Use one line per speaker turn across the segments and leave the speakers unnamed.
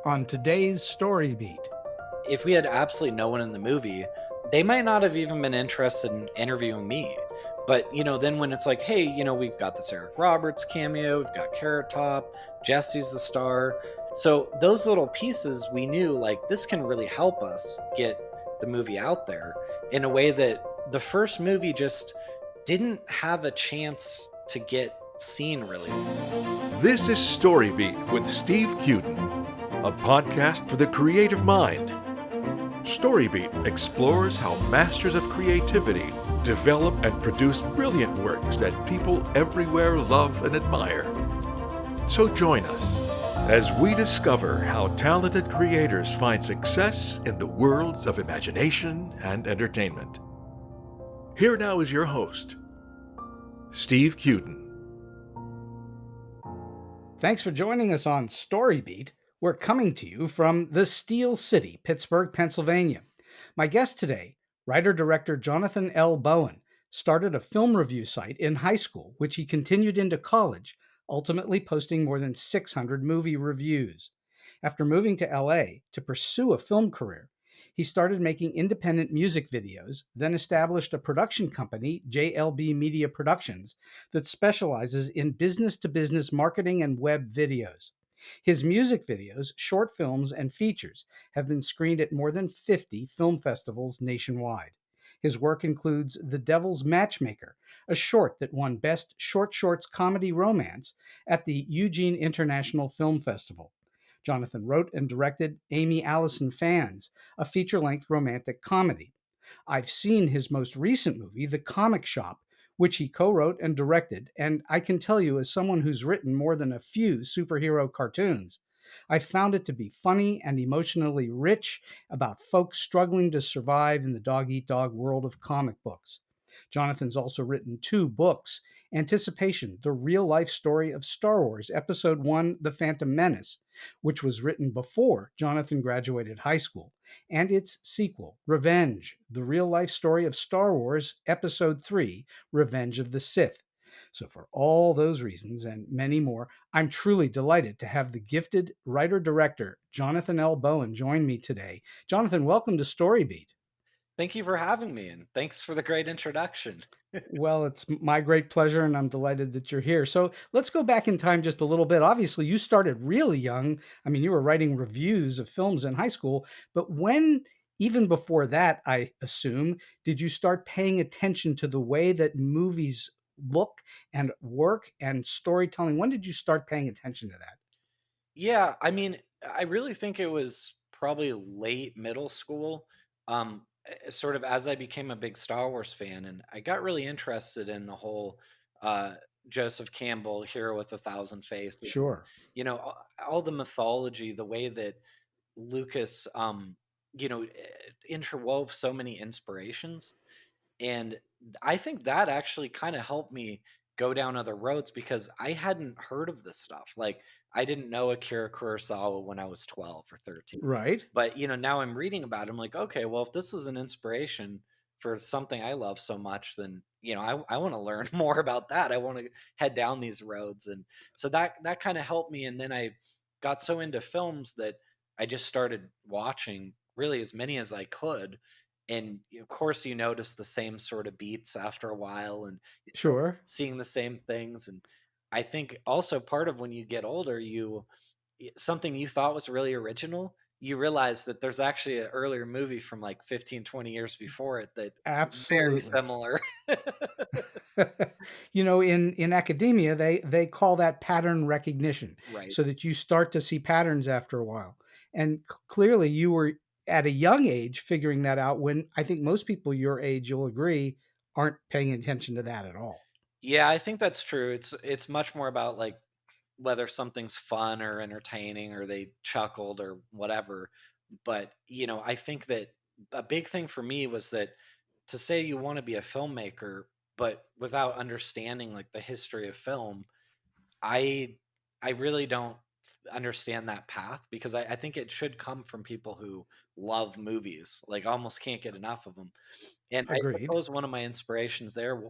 on today's Story Beat.
If we had absolutely no one in the movie, they might not have even been interested in interviewing me. But, then when it's like, hey, we've got this Eric Roberts cameo, we've got Carrot Top, Jesse's the star. So those little pieces, we knew like this can really help us get the movie out there in a way that the first movie just didn't have a chance to get seen really.
This is StoryBeat with Steve Cuden, a podcast for the creative mind. StoryBeat explores how masters of creativity develop and produce brilliant works that people everywhere love and admire. So join us as we discover how talented creators find success in the worlds of imagination and entertainment. Here now is your host, Steve Cuden.
Thanks for joining us on Story Beat. We're coming to you from the Steel City, Pittsburgh, Pennsylvania. My guest today, writer-director Jonathan L. Bowen, started a film review site in high school, which he continued into college, ultimately posting more than 600 movie reviews. After moving to LA to pursue a film career, he started making independent music videos, then established a production company, JLB Media Productions, that specializes in business-to-business marketing and web videos. His music videos, short films, and features have been screened at more than 50 film festivals nationwide. His work includes The Devils Matchmaker, a short that won Best Short Shorts Comedy Romance at the Eugene International Film Festival. Jonathan wrote and directed Amy Alyson Fans, a feature-length romantic comedy. I've seen his most recent movie, The Comic Shop, which he co-wrote and directed, and I can tell you, as someone who's written more than a few superhero cartoons, I found it to be funny and emotionally rich about folks struggling to survive in the dog-eat-dog world of comic books. Jonathan's also written 2 books, Anticipation, the real-life story of Star Wars, Episode 1, The Phantom Menace, which was written before Jonathan graduated high school, and its sequel, Revenge, the real-life story of Star Wars, Episode 3, Revenge of the Sith. So for all those reasons and many more, I'm truly delighted to have the gifted writer-director Jonathan L. Bowen join me today. Jonathan, welcome to StoryBeat.
Thank you for having me, and thanks for the great introduction.
Well, it's my great pleasure, and I'm delighted that you're here. So let's go back in time just a little bit. Obviously, you started really young. I mean, you were writing reviews of films in high school, but when, even before that, I assume, did you start paying attention to the way that movies look and work and storytelling? When did you start paying attention to that?
Yeah, I mean, I really think it was probably late middle school, sort of as I became a big Star Wars fan, and I got really interested in the whole uh, Joseph Campbell hero with a thousand faces.
Sure.
All the mythology, the way that Lucas, interwove so many inspirations. And I think that actually kind of helped me go down other roads because I hadn't heard of this stuff. Like I didn't know Akira Kurosawa when I was 12 or 13.
Right.
But now I'm reading about it. I'm like, okay, well, if this was an inspiration for something I love so much, then I want to learn more about that. I want to head down these roads. And so that kind of helped me. And then I got so into films that I just started watching really as many as I could. And of course you notice the same sort of beats after a while, and you start
Sure.
seeing the same things. And I think also part of when you get older, something you thought was really original, you realize that there's actually an earlier movie from like 15, 20 years before it that is very
Absolutely.
similar.
In academia, they call that pattern recognition,
Right.
so that you start to see patterns after a while. And clearly, you were at a young age figuring that out when I think most people your age, you'll agree, aren't paying attention to that at all.
Yeah, I think that's true. It's much more about like whether something's fun or entertaining or they chuckled or whatever. But, I think that a big thing for me was that to say you want to be a filmmaker, but without understanding like the history of film, I I really don't understand that path because I think it should come from people who love movies, like almost can't get enough of them. And I
Agreed.
suppose one of my inspirations there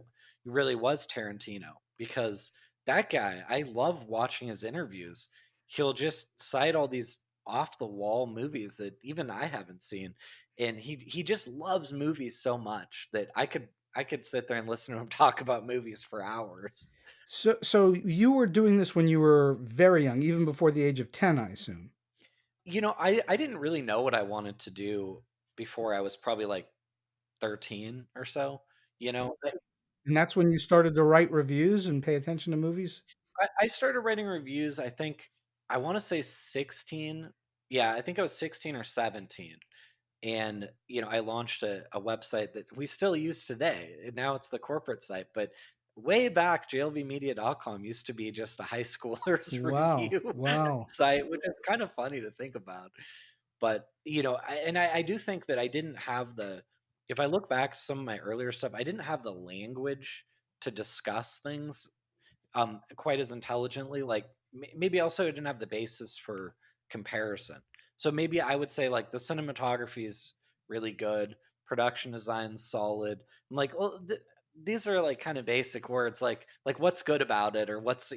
really was Tarantino because that guy, I love watching his interviews. He'll just cite all these off the wall movies that even I haven't seen. And he just loves movies so much that I could sit there and listen to him talk about movies for hours.
So you were doing this when you were very young, even before the age of 10, I assume.
I didn't really know what I wanted to do before I was probably like 13 or so. You know,
And that's when you started to write reviews and pay attention to movies?
I started writing reviews, I think I wanna say 16. Yeah, I think I was 16 or 17, and, I launched a website that we still use today, and now it's the corporate site, but way back, JLBmedia.com used to be just a high schooler's
Wow.
review
Wow.
site, which is kind of funny to think about, but, I do think that I didn't have if I look back to some of my earlier stuff, I didn't have the language to discuss things quite as intelligently. Like maybe also I didn't have the basis for comparison. So maybe I would say like the cinematography is really good, production design's solid. I'm like, well, these are like kind of basic words, like what's good about it or what's.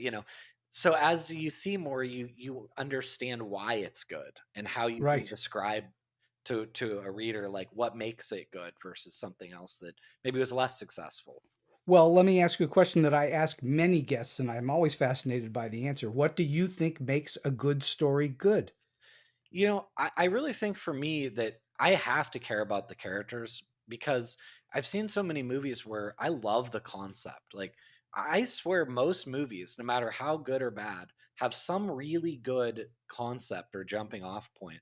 So as you see more, you understand why it's good and how you can
Right.
describe to a reader like what makes it good versus something else that maybe was less successful.
Well, let me ask you a question that I ask many guests, and I'm always fascinated by the answer. What do you think makes a good story good?
I really think for me that I have to care about the characters because I've seen so many movies where I love the concept. Like, I swear most movies, no matter how good or bad, have some really good concept or jumping off point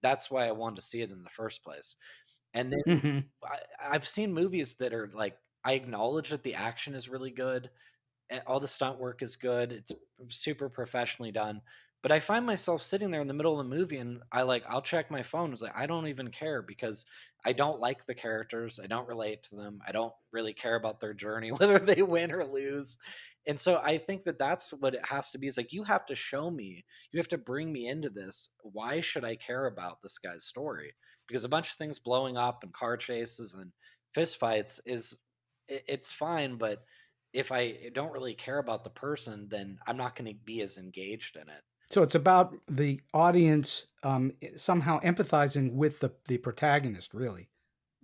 that's why I wanted to see it in the first place. And then
Hmm.
I've seen movies that are like, I acknowledge that the action is really good, all the stunt work is good. It's super professionally done. But I find myself sitting there in the middle of the movie and I'll check my phone. It's like I don't even care because I don't like the characters. I don't relate to them. I don't really care about their journey, whether they win or lose. And so I think that that's what it has to be. Is like you have to show me, you have to bring me into this. Why should I care about this guy's story? Because a bunch of things blowing up and car chases and fist fights it's fine, but if I don't really care about the person, then I'm not going to be as engaged in it.
So it's about the audience somehow empathizing with the protagonist, really.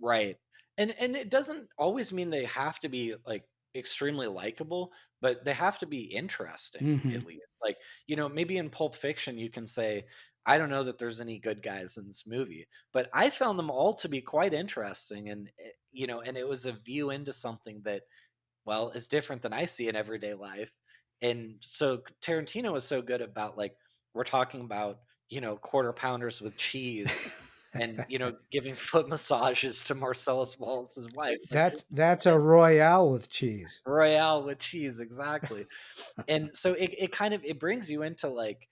Right. And it doesn't always mean they have to be like extremely likable, but they have to be interesting
Hmm.
at least. Like, maybe in Pulp Fiction you can say I don't know that there's any good guys in this movie, but I found them all to be quite interesting and it was a view into something that well, is different than I see in everyday life. And so Tarantino was so good about like we're talking about, quarter pounders with cheese and giving foot massages to Marcellus Wallace's wife. Like
That's a royale with cheese.
Royale with cheese, exactly. And so it kind of it brings you into like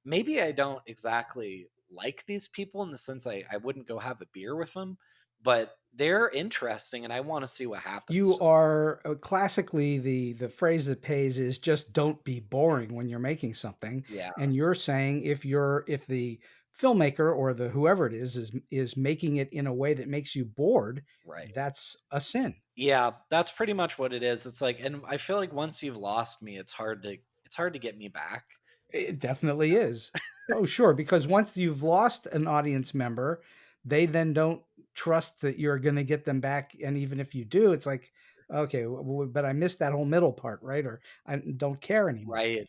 maybe I don't exactly like these people in the sense I wouldn't go have a beer with them, but they're interesting and I want to see what happens
You
to them.
are classically the phrase that pays is just don't be boring when you're making something.
Yeah,
And you're saying if the filmmaker or the whoever it is making it in a way that makes you bored,
right.
that's a sin.
Yeah, that's pretty much what it is. It's like and I feel like once you've lost me, it's hard to get me back.
It definitely is. Oh, sure, because once you've lost an audience member, they then don't trust that you're going to get them back. And even if you do, it's like, okay, but I missed that whole middle part, right? Or I don't care anymore.
Right.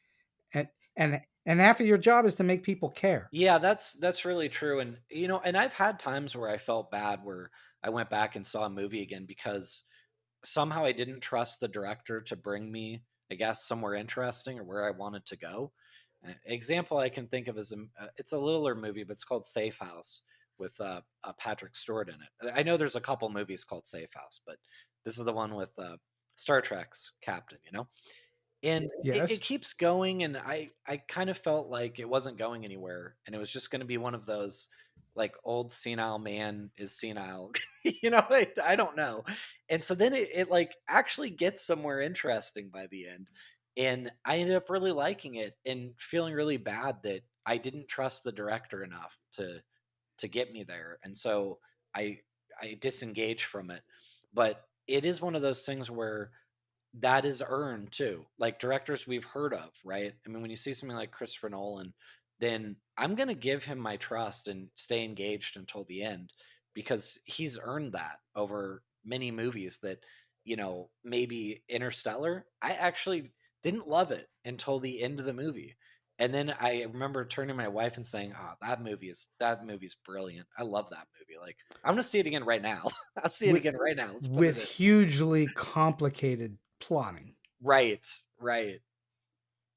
And and half of your job is to make people care.
Yeah, that's really true. And and I've had times where I felt bad where I went back and saw a movie again because somehow I didn't trust the director to bring me, I guess, somewhere interesting or where I wanted to go. Example I can think of is it's a littler movie, but it's called Safe House with Patrick Stewart in it. I know there's a couple movies called Safe House, but this is the one with Star Trek's captain. And it
Yes.
keeps going, and I kind of felt like it wasn't going anywhere, and it was just going to be one of those like old senile man is senile, I don't know. And so then it like actually gets somewhere interesting by the end, and I ended up really liking it and feeling really bad that I didn't trust the director enough to get me there, and so I I disengaged from it. But it is one of those things where that is earned too. Like directors we've heard of, right? I mean, when you see something like Christopher Nolan, then I'm going to give him my trust and stay engaged until the end, because he's earned that over many movies that, maybe Interstellar, I actually didn't love it until the end of the movie. And then I remember turning to my wife and saying, "Oh, that movie's brilliant. I love that movie. Like, I'm gonna see it again right now. I'll see it
with
again right now. Let's put it
with
in."
hugely complicated plotting,
Right, right.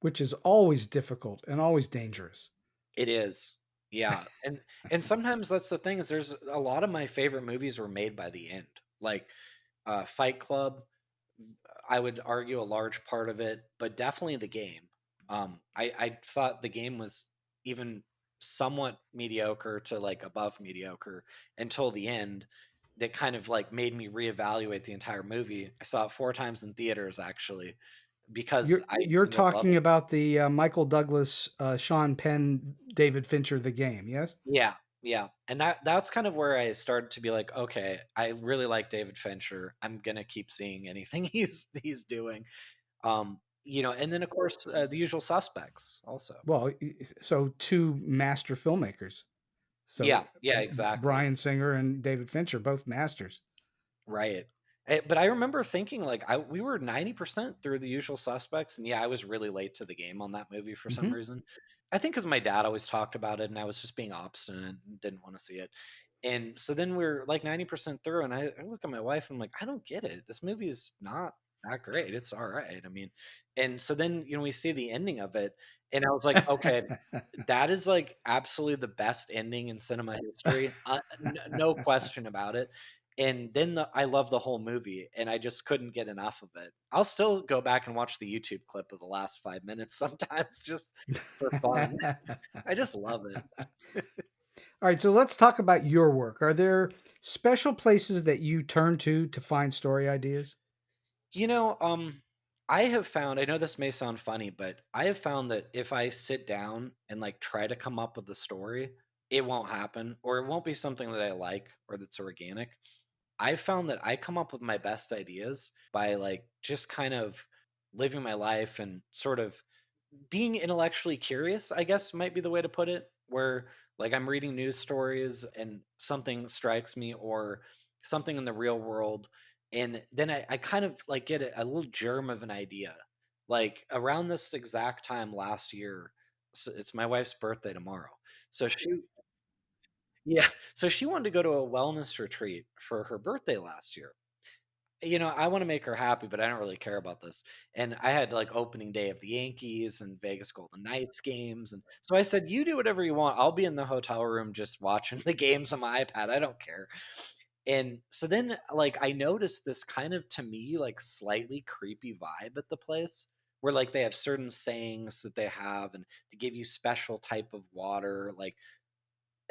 which is always difficult and always dangerous.
It is. Yeah. And sometimes that's the thing, is there's a lot of my favorite movies were made by the end. Like Fight Club, I would argue a large part of it, but definitely the game. I thought the game was even somewhat mediocre to like above mediocre until the end. That kind of like made me reevaluate the entire movie. I saw it 4 times in theaters actually because
You're
I
you're
ended up loving
talking
it.
about the, Michael Douglas, Sean Penn, David Fincher, The Game, yes?
Yeah, yeah, and that's kind of where I started to be like, okay, I really like David Fincher. I'm gonna keep seeing anything he's doing. And then of course The Usual Suspects also.
Well, so 2 master filmmakers. So,
Yeah, yeah, exactly.
Bryan Singer and David Fincher, both masters.
Right. But I remember thinking like we were 90% through The Usual Suspects, and yeah, I was really late to the game on that movie for some
Mhm.
reason. I think because my dad always talked about it and I was just being obstinate and didn't want to see it. And so then we're like 90% through, and I look at my wife and I'm like, I don't get it. This movie's not that great. It's all right. I mean, and so then, we see the ending of it, and I was like, okay, that is like absolutely the best ending in cinema history. No question about it. And then I love the whole movie, and I just couldn't get enough of it. I'll still go back and watch the YouTube clip of the last 5 minutes sometimes just for fun. I just love it.
Alright, so let's talk about your work. Are there special places that you turn to find story ideas?
You know, um, I have found, I know this may sound funny, but I have found that if I sit down and like try to come up with a story, it won't happen, or it won't be something that I like or that's organic. I found that I come up with my best ideas by like just kind of living my life and sort of being intellectually curious, I guess might be the way to put it, where like I'm reading news stories and something strikes me, or something in the real world, and then I kind of like get a little germ of an idea. Like around this exact time last year, so it's my wife's birthday tomorrow. So yeah, so she wanted to go to a wellness retreat for her birthday last year. I want to make her happy, but I don't really care about this. And I had like opening day of the Yankees and Vegas Golden Knights games. And so I said, "You do whatever you want. I'll be in the hotel room just watching the games on my iPad. I don't care." And so then, like, I noticed this kind of, to me, like slightly creepy vibe at the place, where like they have certain sayings that they have, and they give you special type of water. Like,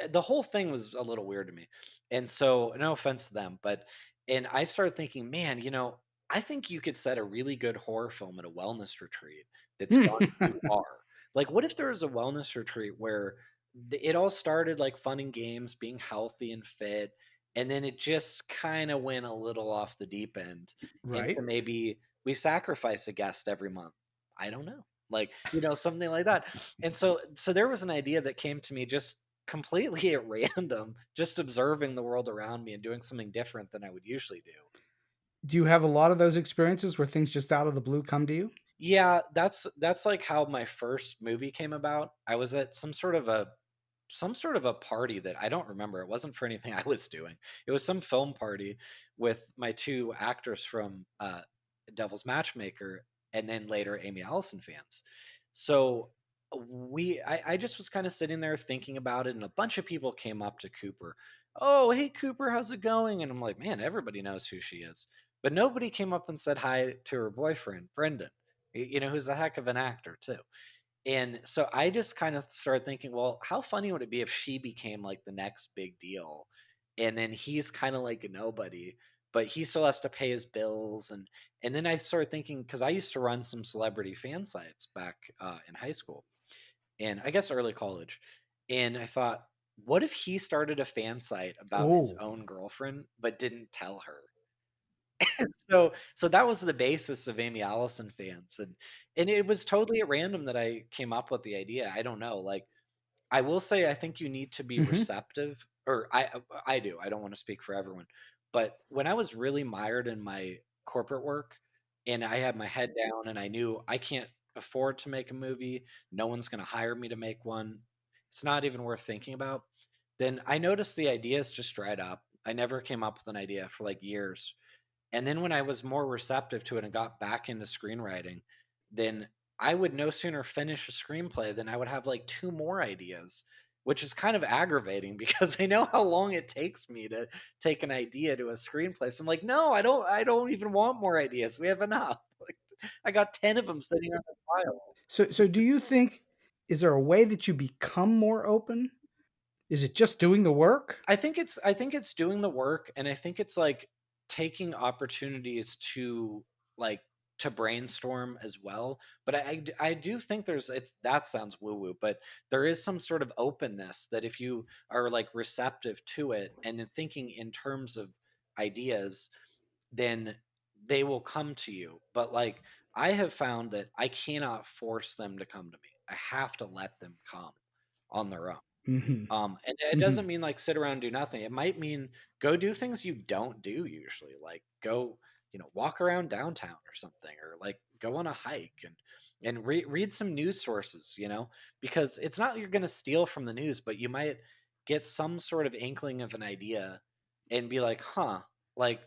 the whole thing was a little weird to me. And so, no offense to them, but and I started thinking, man, I think you could set a really good horror film at a wellness retreat that's gone too far. Like, what if there was a wellness retreat where it all started like fun and games, being healthy and fit, and then it just kind of went a little off the deep end into
Right.
maybe we sacrifice a guest every month. I don't know. Like, something like that. And so there was an idea that came to me just completely at random, just observing the world around me and doing something different than I would usually do.
Do you have a lot of those experiences where things just out of the blue come to you?
Yeah, that's like how my first movie came about. I was at some sort of a party that I don't remember. It wasn't for anything I was doing. It was some film party with my two actors from Devils Matchmaker, and then later Amy Alyson Fans. So I just was kind of sitting there thinking about it, and a bunch of people came up to Cooper. "Oh, hey Cooper, how's it going?" And I'm like, man, everybody knows who she is. But nobody came up and said hi to her boyfriend, Brendan, who's a heck of an actor too. And so I just kind of started thinking, well, how funny would it be if she became like the next big deal? And then he's kind of like a nobody, but he still has to pay his bills. And then I started thinking, because I used to run some celebrity fan sites back in high school, and I guess early college. And I thought, what if he started a fan site about his
Oh,
own girlfriend, but didn't tell her? So that was the basis of Amy Allison Fans, and it was totally at random that I came up with the idea. I don't know, like I will say I think you need to be
Hmm.
receptive, or I do. I don't want to speak for everyone, but when I was really mired in my corporate work and I had my head down and I knew I can't afford to make a movie, no one's going to hire me to make one. It's not even worth thinking about. Then I noticed the ideas just dried up. I never came up with an idea for like years. And then when I was more receptive to it and got back into screenwriting, then I would no sooner finish a screenplay than I would have like two more ideas, which is kind of aggravating because I know how long it takes me to take an idea to a screenplay. So I'm like, no, I don't even want more ideas. We have enough. Like, I got 10 of them sitting on the file.
So do you think, is there a way that you become more open? Is it just doing the work?
I think it's doing the work, and I think it's like taking opportunities to like to brainstorm as well. But I do think there's it's that sounds woo woo, but there is some sort of openness that if you are like receptive to it and then thinking in terms of ideas, then they will come to you. But like I have found that I cannot force them to come to me. I have to let them come on their own.
Hmm.
And it doesn't
Hmm.
mean like sit around and do nothing. It might mean go do things you don't do usually, like go, walk around downtown or something, or like go on a hike and read some news sources, because it's not you're going to steal from the news, but you might get some sort of inkling of an idea and be like, huh, like,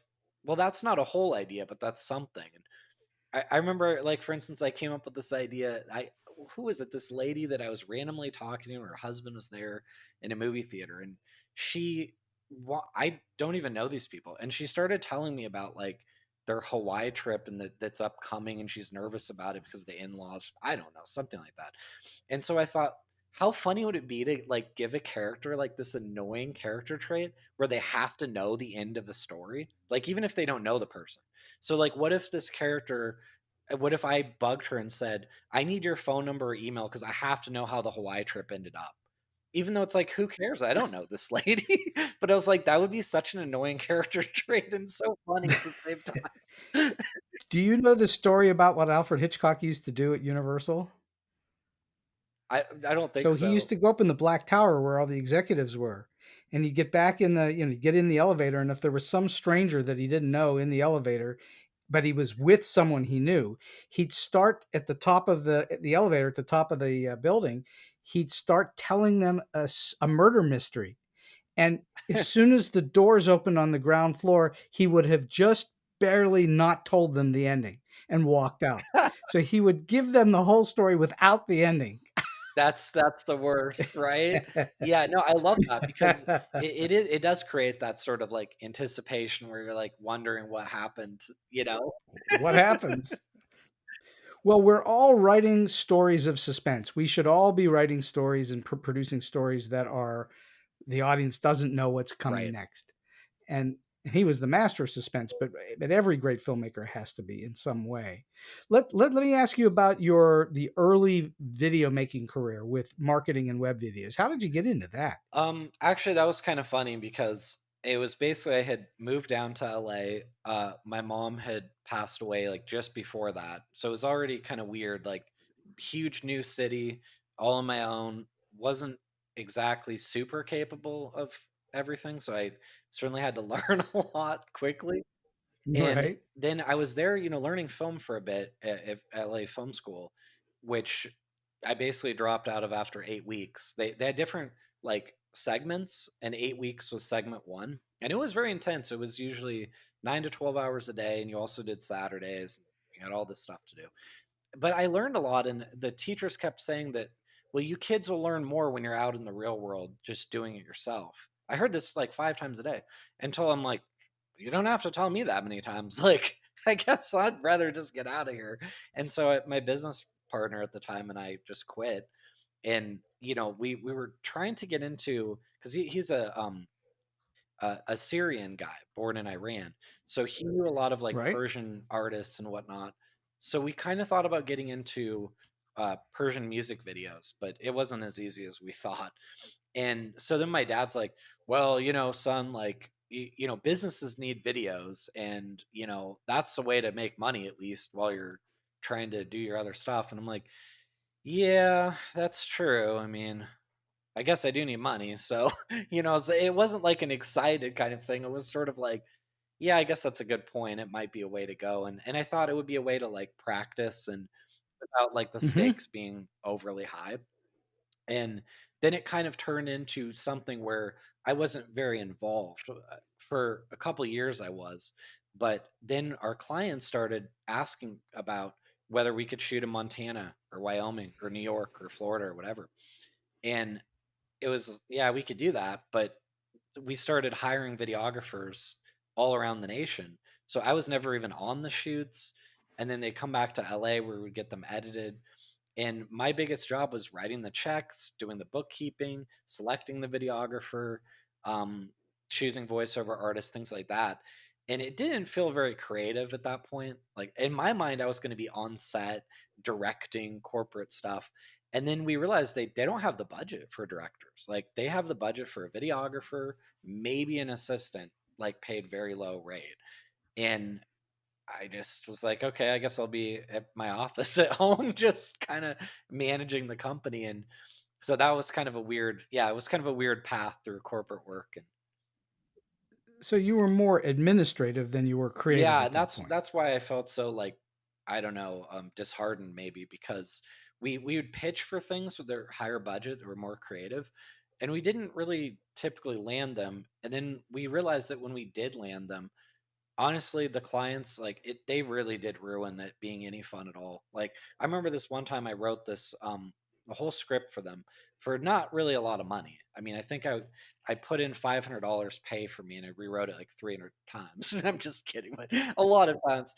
well, that's not a whole idea, but that's something. I remember, like, for instance, I came up with this idea. Who was it? This lady that I was randomly talking to, her husband was there in a movie theater, and I don't even know these people, and she started telling me about like their Hawaii trip and that's upcoming, and she's nervous about it because of the in-laws. I don't know, something like that. And so I thought, how funny would it be to like give a character like this annoying character trait where they have to know the end of a story, like even if they don't know the person. So like, what if I bugged her and said, I need your phone number or email because I have to know how the Hawaii trip ended up. Even though it's like, who cares? I don't know this lady. But I was like, that would be such an annoying character trait and so funny at the same time.
Do you know the story about what Alfred Hitchcock used to do at Universal?
I don't think
So he used
so.
to go up in the Black Tower where all the executives were, and he'd get back in the, get in the elevator, and if there was some stranger that he didn't know in the elevator, but he was with someone he knew, he'd start at the top of the elevator at the top of the building. He'd start telling them a murder mystery, and as soon as the doors opened on the ground floor, he would have just barely not told them the ending and walked out. So he would give them the whole story without the ending.
That's the worst, right? Yeah, no, I love that because it does create that sort of like anticipation where you're like wondering what happened, you know?
What happens? Well, we're all writing stories of suspense. We should all be writing stories and producing stories that are the audience doesn't know what's coming
Right.
next. And he was the master of suspense, but every great filmmaker has to be in some way. Let me ask you about the early video making career with marketing and web videos. How did you get into that?
Actually, that was kind of funny because it was basically I had moved down to LA. My mom had passed away like just before that, so it was already kind of weird. Like, huge new city, all on my own. Wasn't exactly super capable of everything, so I certainly had to learn a lot quickly. And
Right.
then I was there, learning film for a bit at LA Film School, which I basically dropped out of after 8 weeks. They had different like segments, and 8 weeks was segment one, and it was very intense. It was usually 9 to 12 hours a day, and you also did Saturdays. You had all this stuff to do, but I learned a lot, and the teachers kept saying that, well, you kids will learn more when you're out in the real world just doing it yourself. I heard this like 5 times a day until I'm like, you don't have to tell me that many times. Like, I guess I'd rather just get out of here. And so my business partner at the time and I just quit. And we were trying to get into, because he's a Syrian guy born in Iran. So he knew a lot of like
Right.
Persian artists and whatnot. So we kind of thought about getting into Persian music videos, but it wasn't as easy as we thought. And so then my dad's like, well, son, like, businesses need videos, and, that's the way to make money, at least while you're trying to do your other stuff. And I'm like, yeah, that's true. I mean, I guess I do need money. So, it wasn't like an excited kind of thing. It was sort of like, yeah, I guess that's a good point. It might be a way to go. And I thought it would be a way to like practice and without like the
Hmm.
stakes being overly high. And then it kind of turned into something where I wasn't very involved. For a couple of years I was, but then our clients started asking about whether we could shoot in Montana or Wyoming or New York or Florida or whatever. And it was, yeah, we could do that, but we started hiring videographers all around the nation. So I was never even on the shoots. And then they come back to LA where we get them edited. And my biggest job was writing the checks, doing the bookkeeping, selecting the videographer, um, choosing voiceover artists, things like that. And it didn't feel very creative at that point. Like in my mind, I was going to be on set directing corporate stuff. And then we realized they don't have the budget for directors. Like they have the budget for a videographer, maybe an assistant, like paid very low rate. And I just was like, okay, I guess I'll be at my office at home, just kind of managing the company. And so that was kind of a weird, yeah, it was kind of a weird path through corporate work. And
So you were more administrative than you were creative
yeah,
at
and
that point.
that's why I felt so like, I don't know, disheartened maybe because we would pitch for things with their higher budget or more creative, and we didn't really typically land them. And then we realized that when we did land them, honestly, the clients, like, they really did ruin it being any fun at all. Like, I remember this one time I wrote this, a whole script for them for not really a lot of money. I mean, I think I put in $500 pay for me, and I rewrote it like 300 times. I'm just kidding, but a lot of times.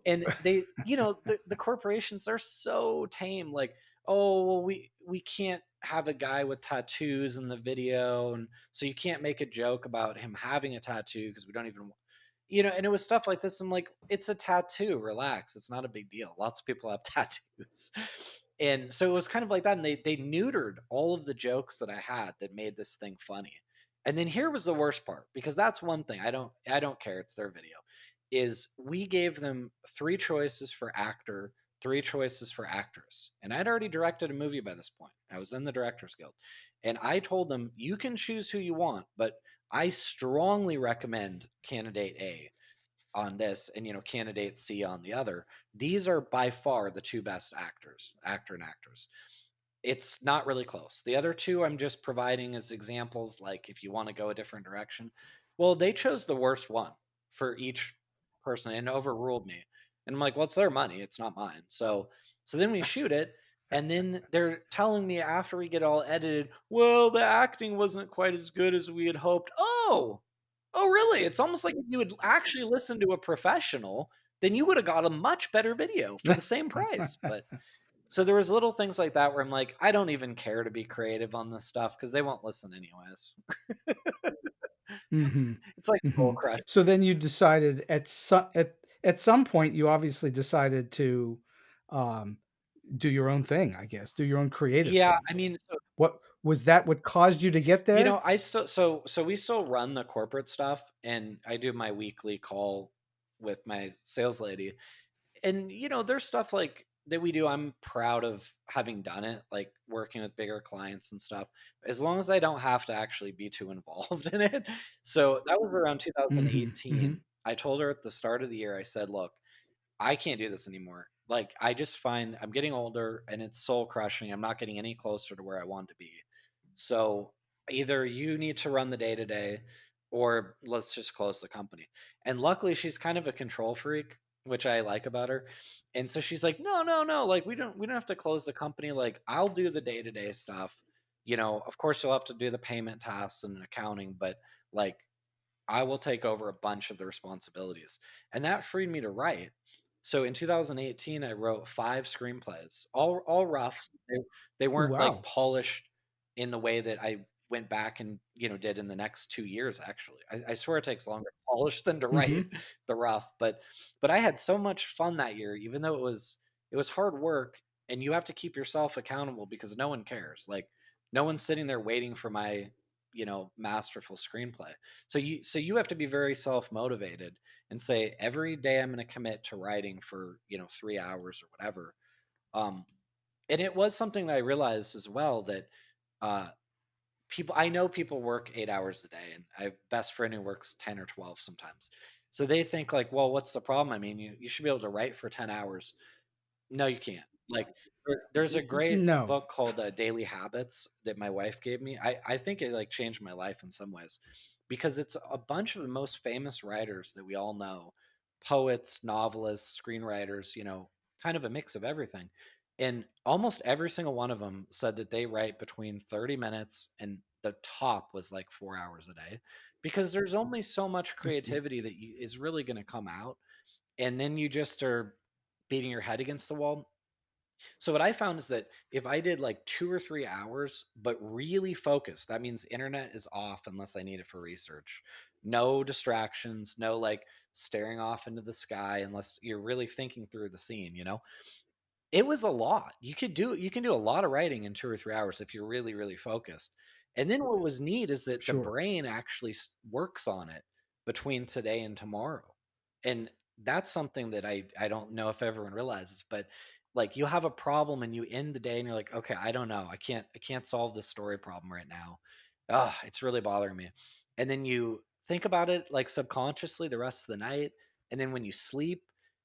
And they, the corporations are so tame. Like, oh, well, we can't have a guy with tattoos in the video, and so you can't make a joke about him having a tattoo because we don't even and it was stuff like this. I'm like, it's a tattoo. Relax. It's not a big deal. Lots of people have tattoos. And so it was kind of like that. And they neutered all of the jokes that I had that made this thing funny. And then here was the worst part, because that's one thing I don't care. It's their video. Is we gave them 3 choices for actor, 3 choices for actress. And I'd already directed a movie by this point. I was in the Directors Guild. And I told them, you can choose who you want, but I strongly recommend candidate A on this and candidate C on the other. These are by far the 2 best actors, actor and actress. It's not really close. The other 2 I'm just providing as examples, like if you want to go a different direction. Well, they chose the worst one for each person and overruled me. And I'm like, well, it's their money, it's not mine. So then we shoot it, and then they're telling me after we get all edited, well, the acting wasn't quite as good as we had hoped. Oh, really? It's almost like if you would actually listen to a professional, then you would have got a much better video for the same price. But so there was little things like that where I'm like, I don't even care to be creative on this stuff because they won't listen anyways.
Hmm.
It's like soul
Hmm.
crush.
So then you decided at some point you obviously decided to um, do your own thing, I guess, do your own creative
Yeah,
thing.
I mean, so
What was that? What caused you to get there?
I still so we still run the corporate stuff, and I do my weekly call with my sales lady. And there's stuff like that we do. I'm proud of having done it, like working with bigger clients and stuff, as long as I don't have to actually be too involved in it. So that was around
Hmm. Hmm.
2018. I told her at the start of the year, I said, look, I can't do this anymore. Like, I just find I'm getting older and it's soul crushing. I'm not getting any closer to where I want to be. So either you need to run the day to day, or let's just close the company. And luckily, she's kind of a control freak, which I like about her. And so she's like, no, no, no. Like, we don't have to close the company. Like, I'll do the day to day stuff. Of course, you'll have to do the payment tasks and accounting, but like, I will take over a bunch of the responsibilities. And that freed me to write. So in 2018, I wrote 5 screenplays, all rough. They
Ooh,
weren't like
wow.
polished in the way that I went back and did in the next 2 years. Actually, I swear it takes longer to polish than to write
Hmm.
the rough. But I had so much fun that year, even though it was hard work, and you have to keep yourself accountable because no one cares. Like, no one's sitting there waiting for my masterful screenplay. So you have to be very self-motivated and say, every day I'm going to commit to writing for 3 hours or whatever. um and it was something that I realized as well, that uh I know people work 8 hours a day, and I have a best friend who works 10 or 12 sometimes. So they think like, well, what's the problem? I mean, you should be able to write for 10 hours. No, you can't. Like, there's a great
No,
book called Daily Habits that my wife gave me. I think it like changed my life in some ways because it's a bunch of the most famous writers that we all know, poets, novelists, screenwriters, kind of a mix of everything. And almost every single one of them said that they write between 30 minutes and the top was like 4 hours a day because there's only so much creativity that is really going to come out. And then you just are beating your head against the wall. So what I found is that if I did like 2 or 3 hours, but really focused, that means internet is off unless I need it for research. No distractions, no like staring off into the sky unless you're really thinking through the scene. It was a lot. You can do a lot of writing in 2 or 3 hours if you're really, really focused. And then what was neat is that the
sure.
brain actually works on it between today and tomorrow. And that's something that I don't know if everyone realizes, but like you have a problem and you end the day and you're like, okay, I don't know. I can't solve this story problem right now. It's really bothering me. And then you think about it like subconsciously the rest of the night. And then when you sleep,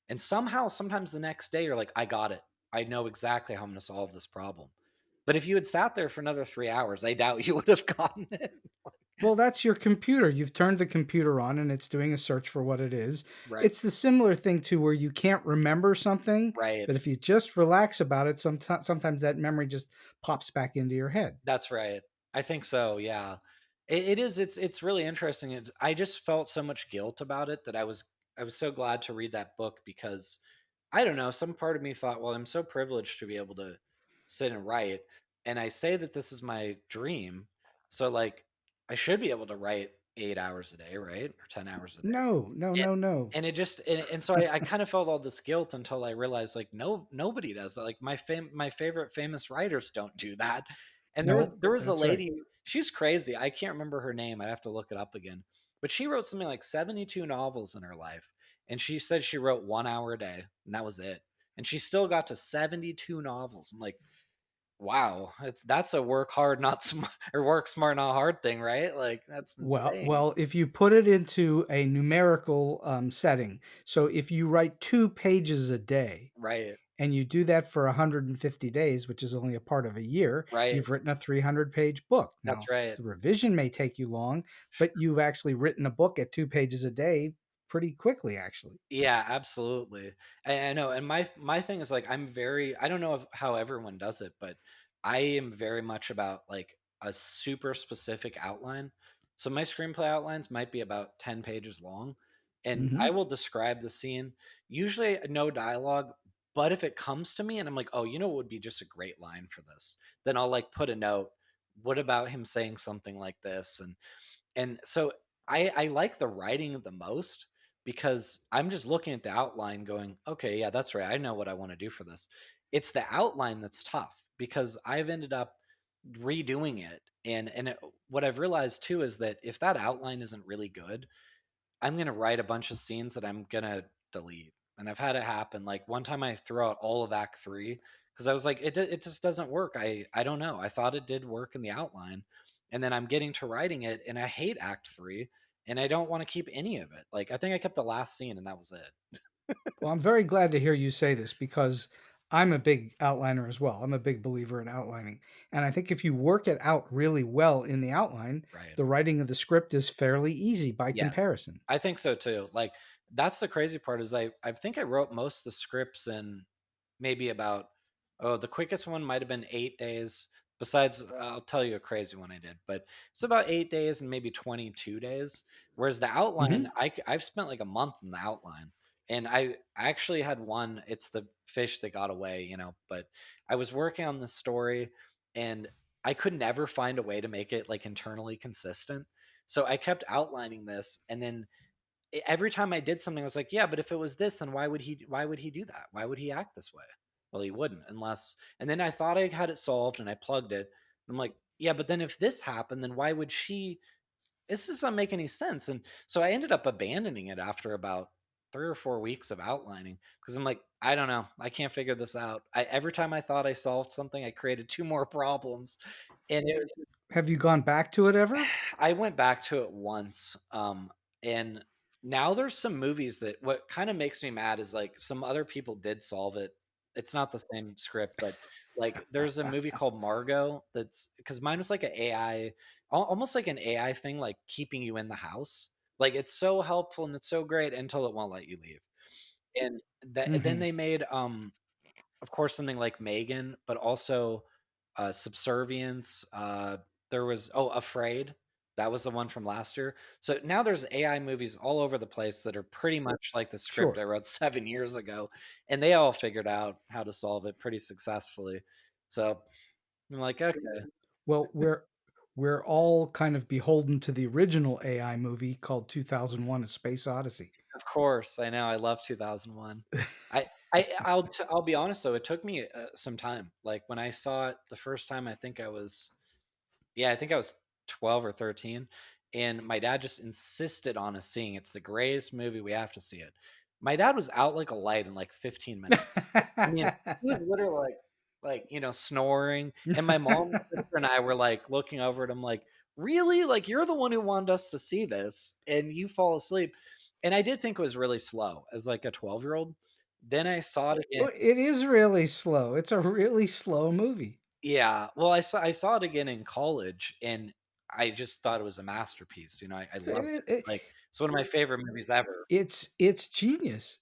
and somehow, sometimes the next day, you're like, I got it. I know exactly how I'm going to solve this problem. But if you had sat there for another 3 hours, I doubt you would have gotten it.
Well, that's your computer. You've turned the computer on and it's doing a search for what it is.
Right.
It's the similar thing to where you can't remember something,
Right.
but if you just relax about it, sometimes that memory just pops back into your head.
That's right. I think so. Yeah. It is. It's really interesting. I just felt so much guilt about it that I was so glad to read that book because I don't know, some part of me thought, well, I'm so privileged to be able to sit and write. And I say that this is my dream. So like I should be able to write 8 hours a day, right? Or 10 hours a day.
No, no,
And
no, no.
and it just and so I kind of felt all this guilt until I realized like nobody does that. Like my favorite famous writers don't do that. And there was
No,
there was a
that's right.
lady, she's crazy. I can't remember her name. I'd have to look it up again. But she wrote something like 72 novels in her life. And she said she wrote 1 hour a day, and that was it. And she still got to 72 novels. I'm like, wow, that's a work hard, not smart, or work smart, not hard thing, right? Like that's insane.
Well, if you put it into a numerical setting, so if you write 2 pages a day
Right,
and you do that for 150 days, which is only a part of a year,
right.
you've written a 300-page book.
That's
Now,
right.
the revision may take you long, but you've actually written a book at 2 pages a day pretty quickly, actually.
Yeah, absolutely. I know, and my thing is like I don't know how everyone does it, but I am very much about like a super specific outline. So my screenplay outlines might be about 10 pages long, and I
Hmm.
will describe the scene, usually no dialogue, but if it comes to me and I'm like, "Oh, what would be just a great line for this?" Then I'll like put a note, what about him saying something like this? And so I like the writing the most because I'm just looking at the outline going, okay, yeah, that's right. I know what I want to do for this. It's the outline that's tough because I've ended up redoing it. What I've realized too is that if that outline isn't really good, I'm gonna write a bunch of scenes that I'm gonna delete. And I've had it happen. Like one time I threw out all of Act Three because I was like, it just doesn't work. I don't know. I thought it did work in the outline, and then I'm getting to writing it, and I hate Act Three, and I don't want to keep any of it. Like I think I kept the last scene, and that was it.
Well, I'm very glad to hear you say this because I'm a big outliner as well. I'm a big believer in outlining. And I think if you work it out really well in the outline,
Right.
the writing of the script is fairly easy by
Yeah.
comparison.
I think so too. Like that's the crazy part is I think I wrote most of the scripts in maybe about, oh, the quickest one might have been 8 days. Besides, I'll tell you a crazy one I did, but it's about 8 days and maybe 22 days. Whereas the outline,
Hmm.
I've spent like a month in the outline, and I actually had one. It's the fish that got away, But I was working on this story, and I could never find a way to make it like internally consistent. So I kept outlining this, and then every time I did something, I was like, yeah, but if it was this, then why would he do that? Why would he act this way? Well, he wouldn't unless. And then I thought I had it solved, and I plugged it. I'm like, yeah, but then if this happened, then why would she? This doesn't make any sense. And so I ended up abandoning it after about 3 or 4 weeks of outlining because I'm like, I don't know, I can't figure this out. Every time I thought I solved something, I created two more problems, and it was.
Have you gone back to it ever?
I went back to it once, and now there's some movies that what kind of makes me mad is like some other people did solve it. It's not the same script, but like there's a movie called Margot that's because mine was like an AI, almost like an AI thing, like keeping you in the house. Like it's so helpful and it's so great until it won't let you leave. And then
Mhm.
they made of course, something like Megan, but also Subservience. There was Afraid. That was the one from last year. So now there's AI movies all over the place that are pretty much like the script I
Sure.
wrote 7 years ago, and they all figured out how to solve it pretty successfully. So I'm like, okay,
Well, we're all kind of beholden to the original AI movie called 2001: A Space Odyssey.
of course, I know. I love 2001. I'll be honest though, it took me some time. Like when I saw it the first time, I think I was 12 or 13, and my dad just insisted on us seeing it. It's the greatest movie, we have to see it. My dad was out like a light in like 15 minutes. I mean, he was literally snoring, and my mom, my sister, and I were, like, looking over at him like, "Really? Like, you're the one who wanted us to see this, and you fall asleep." And I did think it was really slow as, like, a 12-year-old. Then I saw it again.
Well, it is really slow. It's a really slow movie.
Yeah, well, I saw it again in college, and I just thought it was a masterpiece, I loved
It,
it,
it,
like, it's one of my favorite movies ever.
it's genius.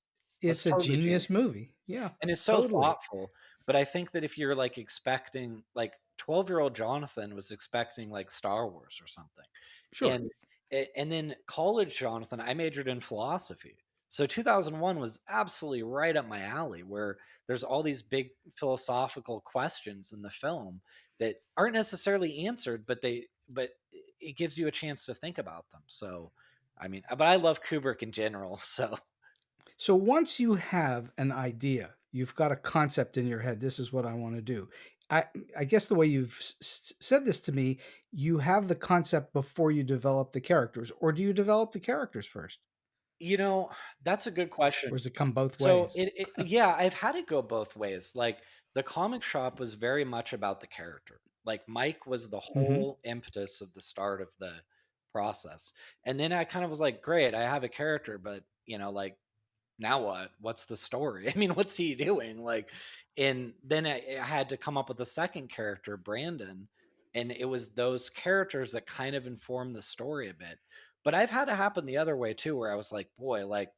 It's
It's a
totally
genius
genius,
movie. Yeah,
and it's so
totally.
thoughtful, but I think that if you're, like, expecting like, 12-year-old Jonathan was expecting, like, Star Wars or something,
Sure.
and and then college Jonathan, I majored in philosophy, so 2001 was absolutely right up my alley, where there's all these big philosophical questions in the film that aren't necessarily answered, but it gives you a chance to think about them, so, I mean but I love Kubrick in general, so
So once you have an idea, you've got a concept in your head. This is what I want to do. I I guess the way you've said this to me, you have the concept before you develop the characters, or do you develop the characters first,
You know, that's a good question.
or does it come both
So
ways?
yeah, I've had it go both ways. Like the comic shop was very much about the character. Like Mike was the
Hmm.
whole impetus of the start of the process. And then I kind of was like, great, I have a character, but like now what? What's the story? I mean, what's he doing? Like, and then I had to come up with a second character, Brandon, and it was those characters that kind of informed the story a bit. But I've had it happen the other way too, where I was like, boy, like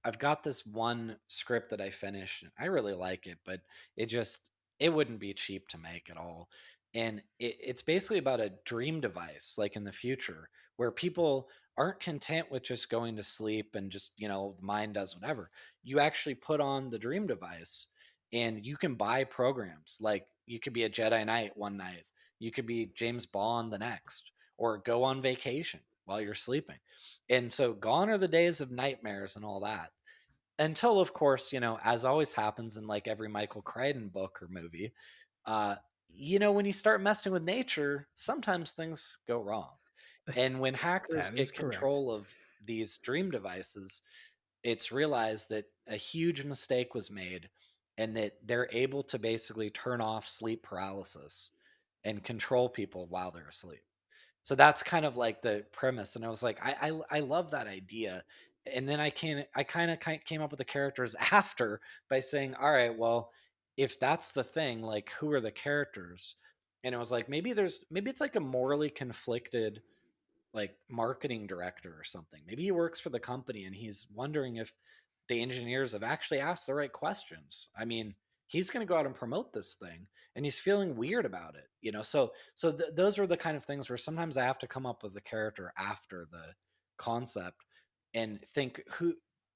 I've got this one script that I finished. And I really like it, but it wouldn't be cheap to make at all. And it's basically about a dream device, like in the future, where people aren't content with just going to sleep and just the mind does whatever. You actually put on the dream device, and you can buy programs. Like you could be a Jedi Knight one night, you could be James Bond the next, or go on vacation while you're sleeping. And so gone are the days of nightmares and all that. Until, of course, as always happens in like every Michael Crichton book or movie, uh, when you start messing with nature, sometimes things go wrong. And when hackers
That is
get
correct.
control of these dream devices, it's realized that a huge mistake was made, and that they're able to basically turn off sleep paralysis and control people while they're asleep. So that's kind of like the premise, and I was like, I love that idea. And then I kind of came up with the characters after by saying, all right, well, if that's the thing, like who are the characters? And it was like maybe it's like a morally conflicted like marketing director or something. Maybe he works for the company and he's wondering if the engineers have actually asked the right questions. I mean, he's going to go out and promote this thing, and he's feeling weird about it. So those are the kind of things where sometimes I have to come up with the character after the concept and think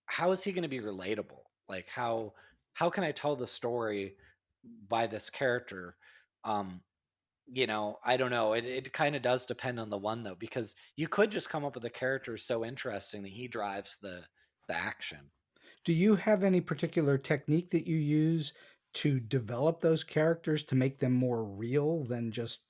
how is he going to be relatable? Like how can I tell the story by this character? Um I don't know. It kind of does depend on the one though, because you could just come up with a character so interesting that he drives the action.
Do you have any particular technique that you use to develop those characters to make them more real than just,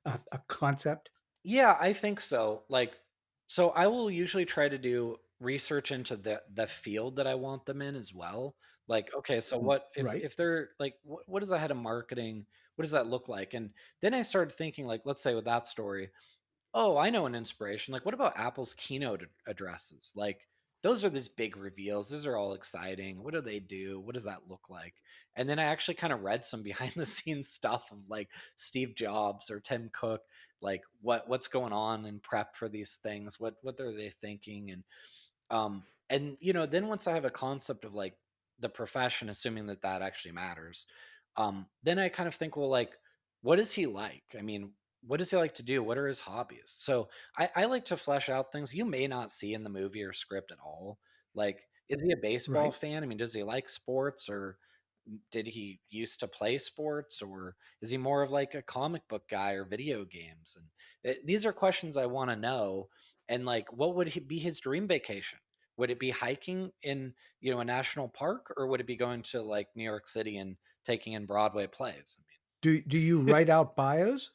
a concept?
Yeah, I think so. Like, so I will usually try to do research into the field that I want them in as well. Like, okay, so what
Right.
if they're like what is the head of marketing? what does that look like? And then I started thinking, like, let's say with that story, oh, I know an inspiration. Like, what about Apple's keynote addresses? Like, those are these big reveals. Those are all exciting. What do they do? What does that look like? And then I actually kind of read some behind the scenes stuff of like Steve Jobs or Tim Cook, like what's going on in prep for these things. What are they thinking? And then once I have a concept of like the profession, assuming that that actually matters, then I kind of think, well, like, what is he like? I mean, what does he like to do? What are his hobbies? So I like to flesh out things you may not see in the movie or script at all. Like, is he a baseball
Right.
fan? I mean, does he like sports, or did he used to play sports, or is he more of like a comic book guy or video games? And these are questions I want to know. And like, what would be his dream vacation? Would it be hiking in, a national park, or would it be going to like New York City and taking in Broadway plays? I mean,
Do you write out bios?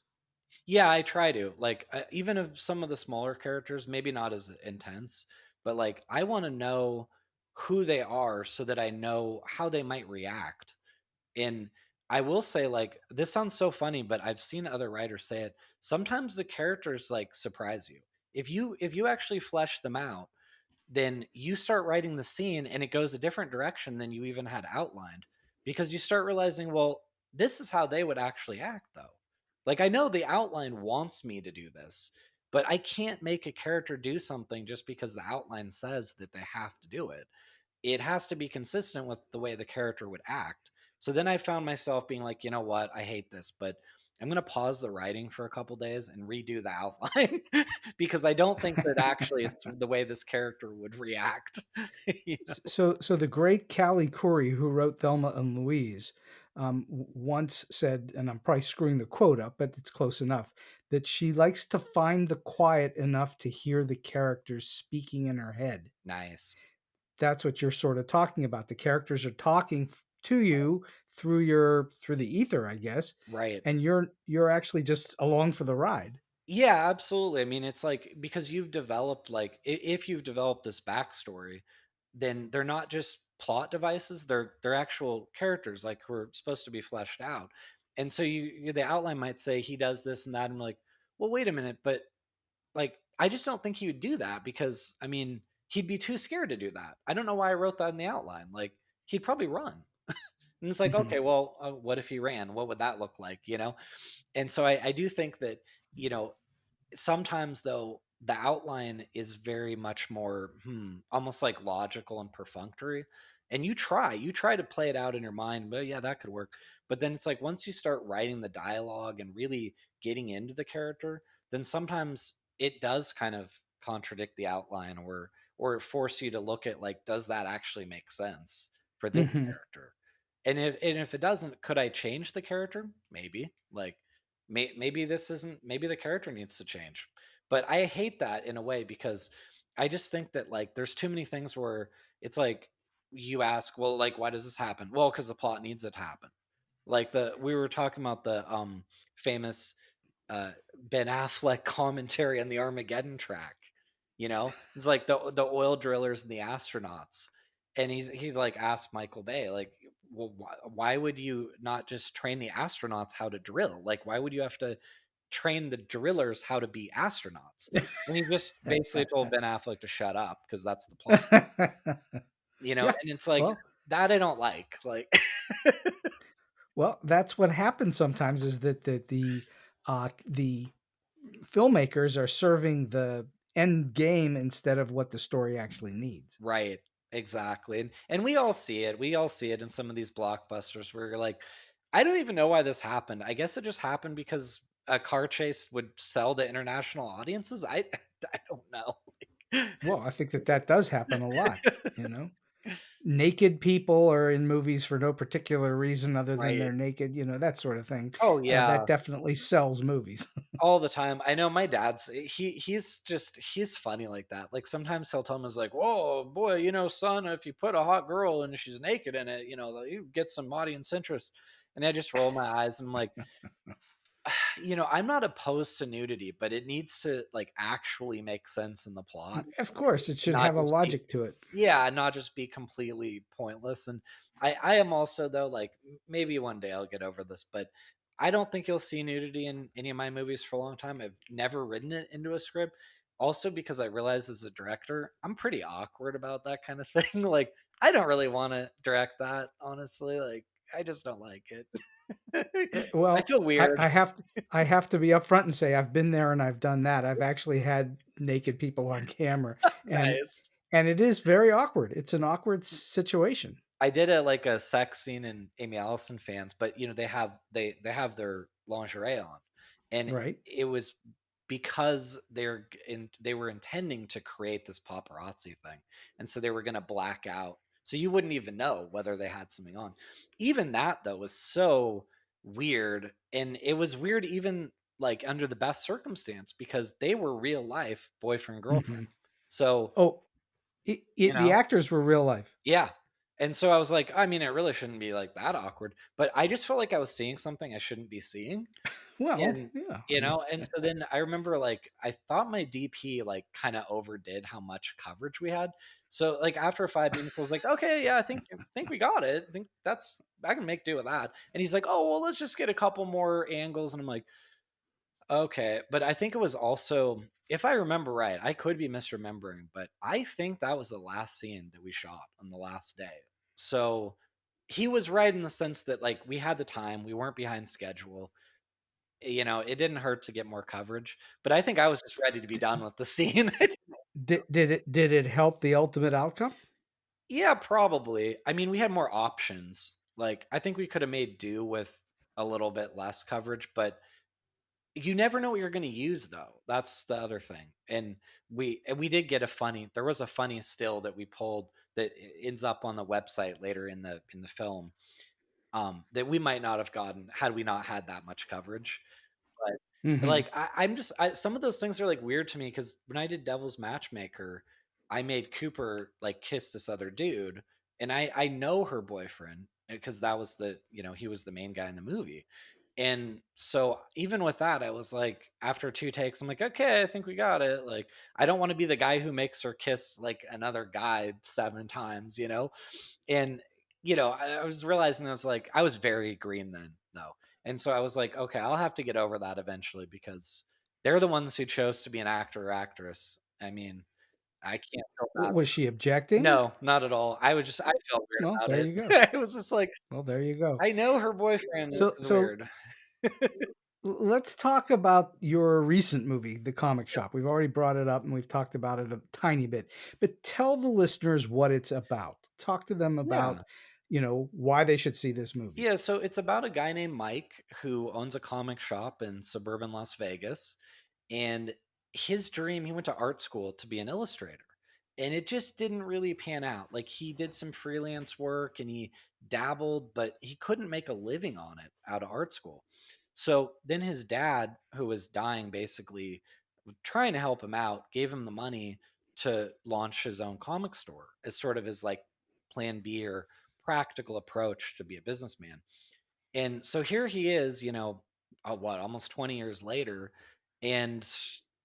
yeah, I try to. Like, even of some of the smaller characters, maybe not as intense, but like I want to know who they are so that I know how they might react. And I will say, like, this sounds so funny, but I've seen other writers say it. Sometimes the characters like surprise you. If you actually flesh them out, then you start writing the scene and it goes a different direction than you even had outlined, because you start realizing, well, this is how they would actually act though. Like, I know the outline wants me to do this, but I can't make a character do something just because the outline says that they have to do it. It has to be consistent with the way the character would act. So then I found myself being like, you know what, I hate this, but I'm going to pause the writing for a couple days and redo the outline because I don't think that actually it's the way this character would react. You know?
So the great Cali Cury, who wrote Thelma and Louise, once said, and I'm probably screwing the quote up, but it's close enough, that she likes to find the quiet enough to hear the characters speaking in her head.
Nice.
That's what you're sort of talking about. The characters are talking to you through the ether, I guess,
Right.
and you're actually just along for the ride.
Yeah, absolutely. I mean, it's like, because you've developed, like, if you've developed this backstory, then they're not just plot devices, they're actual characters, like, who are supposed to be fleshed out. And so the outline might say he does this and that. And I'm like, well, wait a minute, but like, I just don't think he would do that, because I mean, he'd be too scared to do that. I don't know why I wrote that in the outline. Like, he'd probably run. And it's like,
Mhm.
okay, well, what if he ran? What would that look like? And so I do think that, you know, sometimes though the outline is very much more almost like logical and perfunctory, and you try to play it out in your mind, but yeah, that could work. But then it's like, once you start writing the dialogue and really getting into the character, then sometimes it does kind of contradict the outline, or force you to look at, like, does that actually make sense for this
Mhm.
character? And if it doesn't, could I change the character? Maybe. Like, maybe this isn't, maybe the character needs to change. But I hate that in a way, because I just think that, like, there's too many things where it's like, you ask, well, like, why does this happen? Well, because the plot needs it to happen. Like, the we were talking about the famous Ben Affleck commentary on the Armageddon track. It's like the oil drillers and the astronauts, and he's like, asked Michael Bay, like, well, why would you not just train the astronauts how to drill? Like, why would you have to train the drillers how to be astronauts? And he just basically told Ben Affleck to shut up, because that's the plot.
Yeah.
And it's like,
Well,
that I don't like.
that's what happens sometimes, is that the filmmakers are serving the end game instead of what the story actually needs.
Right. Exactly. And we all see it. We all see it in some of these blockbusters where you're like, I don't even know why this happened. I guess it just happened because a car chase would sell to international audiences. I don't know.
Well, I think that does happen a lot, you know? Naked people are in movies for no particular reason other than
Right.
they're naked, that sort of thing.
Oh
That
yeah.
definitely sells movies.
All the time. I know my dad's he's funny like that. Like, sometimes he'll tell me, he's like, whoa boy, son, if you put a hot girl and she's naked in it, you get some audience interest. And I just roll my eyes and I'm like, I'm not opposed to nudity, but it needs to, like, actually make sense in the plot,
Of course, it
and
should
not
have a
just be,
logic to it.
yeah, not just be completely pointless. And I am also, though, like, maybe one day I'll get over this, but I don't think you'll see nudity in any of my movies for a long time. I've never written it into a script. Also, because I realize as a director, I'm pretty awkward about that kind of thing. Like, I don't really want to direct that, honestly. Like, I just don't like it. I
Well,
feel weird.
I have to be upfront and say I've been there and I've done that. I've actually had naked people on camera, and
Nice.
it is very awkward. It's an awkward situation.
I did a sex scene in Amy Alyson Fans, but they have their lingerie on, and
Right.
it was because they were intending to create this paparazzi thing, and so they were going to black out, so you wouldn't even know whether they had something on. Even that though was so weird, and it was weird even like under the best circumstance because they were real life boyfriend
Hmm.
girlfriend. So
Oh,
you
the
know
actors were real life.
yeah. And so I was like, I mean, it really shouldn't be like that awkward, but I just felt like I was seeing something I shouldn't be seeing.
Well,
And
yeah. I mean,
and so then I remember like I thought my DP like kind of overdid how much coverage we had. So like after 5 minutes, I was like, okay, yeah, I think we got it. I think I can make do with that. And he's like, oh well, let's just get a couple more angles. And I'm like, okay, but I think it was also, if I remember right, I could be misremembering, but I think that was the last scene that we shot on the last day. So he was right in the sense that like we had the time, we weren't behind schedule. It didn't hurt to get more coverage, but I think I was just ready to be done with the scene.
did it help the ultimate outcome?
Yeah, probably. I mean, we had more options. Like I think we could have made do with a little bit less coverage, but you never know what you're going to use though. That's the other thing. And we did get there was a funny still that we pulled that ends up on the website later in the film, that we might not have gotten had we not had that much coverage. But
Hmm.
like some of those things are like weird to me because when I did Devil's Matchmaker, I made Cooper like kiss this other dude, and I know her boyfriend because that was he was the main guy in the movie. And so even with that, I was like, after two takes, I'm like, okay, I think we got it. Like, I don't want to be the guy who makes her kiss like another guy 7 times. And I was realizing I was like, I was very green then, though. And so I was like, okay, I'll have to get over that eventually because they're the ones who chose to be an actor or actress. I mean, I can't feel bad.
Was she objecting?
No, not at all. I felt weird
Well,
about
there
it.
you go.
It was just like,
Well, there you go.
I know her boyfriend.
So,
This is weird.
let's talk about your recent movie, The Comic
Yep.
Shop. We've already brought it up and we've talked about it a tiny bit, but tell the listeners what it's about. Talk to them
Yeah.
about, why they should see this movie.
Yeah, so it's about a guy named Mike who owns a comic shop in suburban Las Vegas. And his dream, he went to art school to be an illustrator. And it just didn't really pan out. Like he did some freelance work and he dabbled, but he couldn't make a living on it out of art school. So then his dad, who was dying basically, trying to help him out, gave him the money to launch his own comic store as sort of his like plan B or practical approach to be a businessman. And so here he is, almost 20 years later. And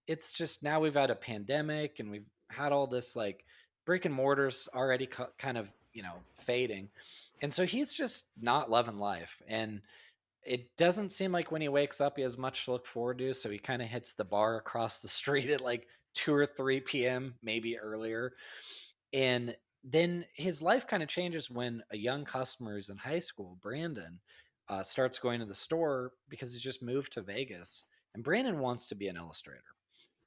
it's just now we've had a pandemic and we've had all this like brick and mortars already kind of, fading. And so he's just not loving life. And it doesn't seem like when he wakes up, he has much to look forward to. So he kind of hits the bar across the street at like 2 or 3 p.m., maybe earlier. And then his life kind of changes when a young customer who's in high school, Brandon, starts going to the store because he's just moved to Vegas. And Brandon wants to be an illustrator.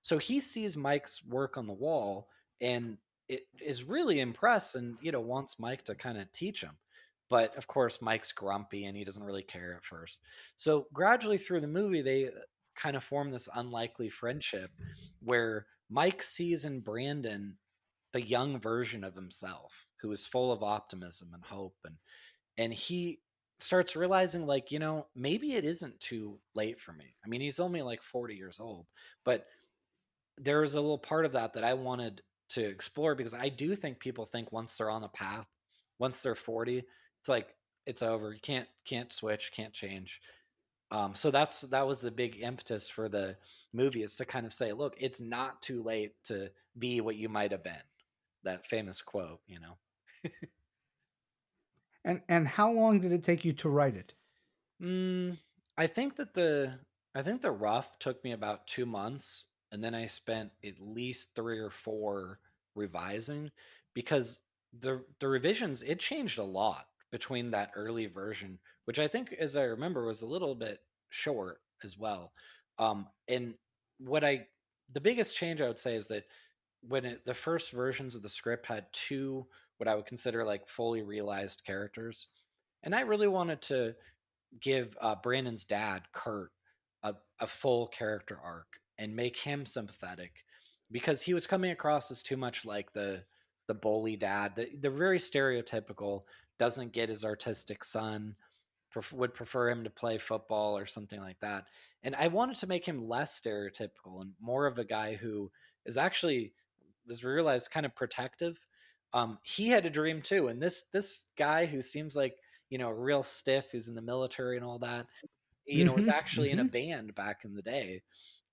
So he sees Mike's work on the wall and it is really impressed and, wants Mike to kind of teach him. But of course, Mike's grumpy and he doesn't really care at first. So gradually through the movie, they kind of form this unlikely friendship where Mike sees in Brandon the young version of himself who is full of optimism and hope, and he starts realizing like maybe it isn't too late for me. I mean, he's only like 40 years old, but there was a little part of that I wanted to explore because I do think people think once they're on the path, once they're 40, it's like it's over. You can't switch, can't change. So that was the big impetus for the movie, is to kind of say, look, it's not too late to be what you might have been. That famous quote.
And how long did it take you to write it?
Mm, I think that I think the rough took me about 2 months, and then I spent at least 3 or 4 revising because the revisions, it changed a lot between that early version, which I think, as I remember, was a little bit short as well. And what I the biggest change I would say is that the first versions of the script had 2 what I would consider like fully realized characters, and I really wanted to give Brandon's dad, Kurt, a full character arc and make him sympathetic because he was coming across as too much like the bully dad, the very stereotypical doesn't get his artistic son, would prefer him to play football or something like that. And I wanted to make him less stereotypical and more of a guy who is actually was realized kind of protective. He had a dream too, and this guy who seems like a real stiff who's in the military and all that, was
Hmm.
actually in a
Hmm.
band back in the day,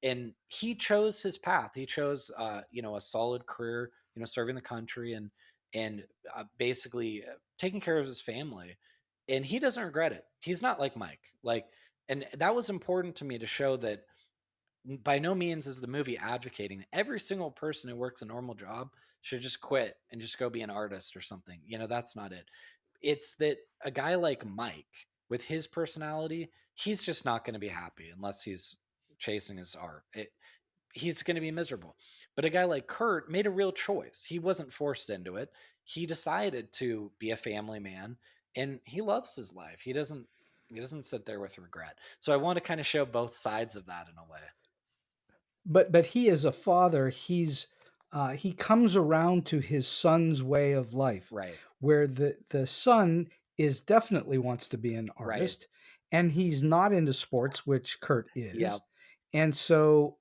and he chose his path. He chose, a solid career, serving the country and basically taking care of his family, and he doesn't regret it. He's not like Mike, and that was important to me to show that by no means is the movie advocating that every single person who works a normal job should just quit and just go be an artist or something. That's not it. It's that a guy like Mike, with his personality, he's just not going to be happy unless he's chasing his art. He's going to be miserable. But a guy like Kurt made a real choice. He wasn't forced into it. He decided to be a family man, and he loves his life. He doesn't sit there with regret. So I want to kind of show both sides of that in a way.
But he as a father, he comes around to his son's way of life,
Right.
where the son is definitely wants to be an
Right.
artist, and he's not into sports, which Kurt
Yeah.
is, and so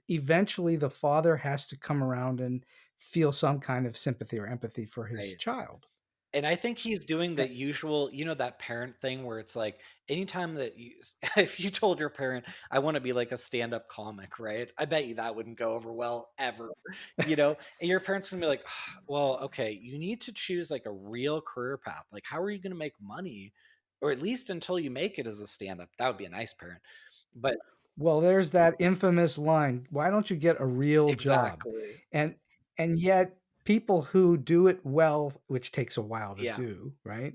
eventually the father has to come around and feel some kind of sympathy or empathy for his
Right.
child.
And I think he's doing
Eh,
the usual, that parent thing where it's like anytime that if you told your parent, I want to be like a stand up comic, right? I bet you that wouldn't go over well ever, and your parents going to be like, "Ah, well, okay, you need to choose like a real career path. Like, how are you going to make money? Or at least until you make it as a stand up. That would be a nice parent. But
Well, there's that infamous line, "Why don't you get a real job?"
exactly.
And and yet people who do it well, which takes a while to
Yeah.
do, right,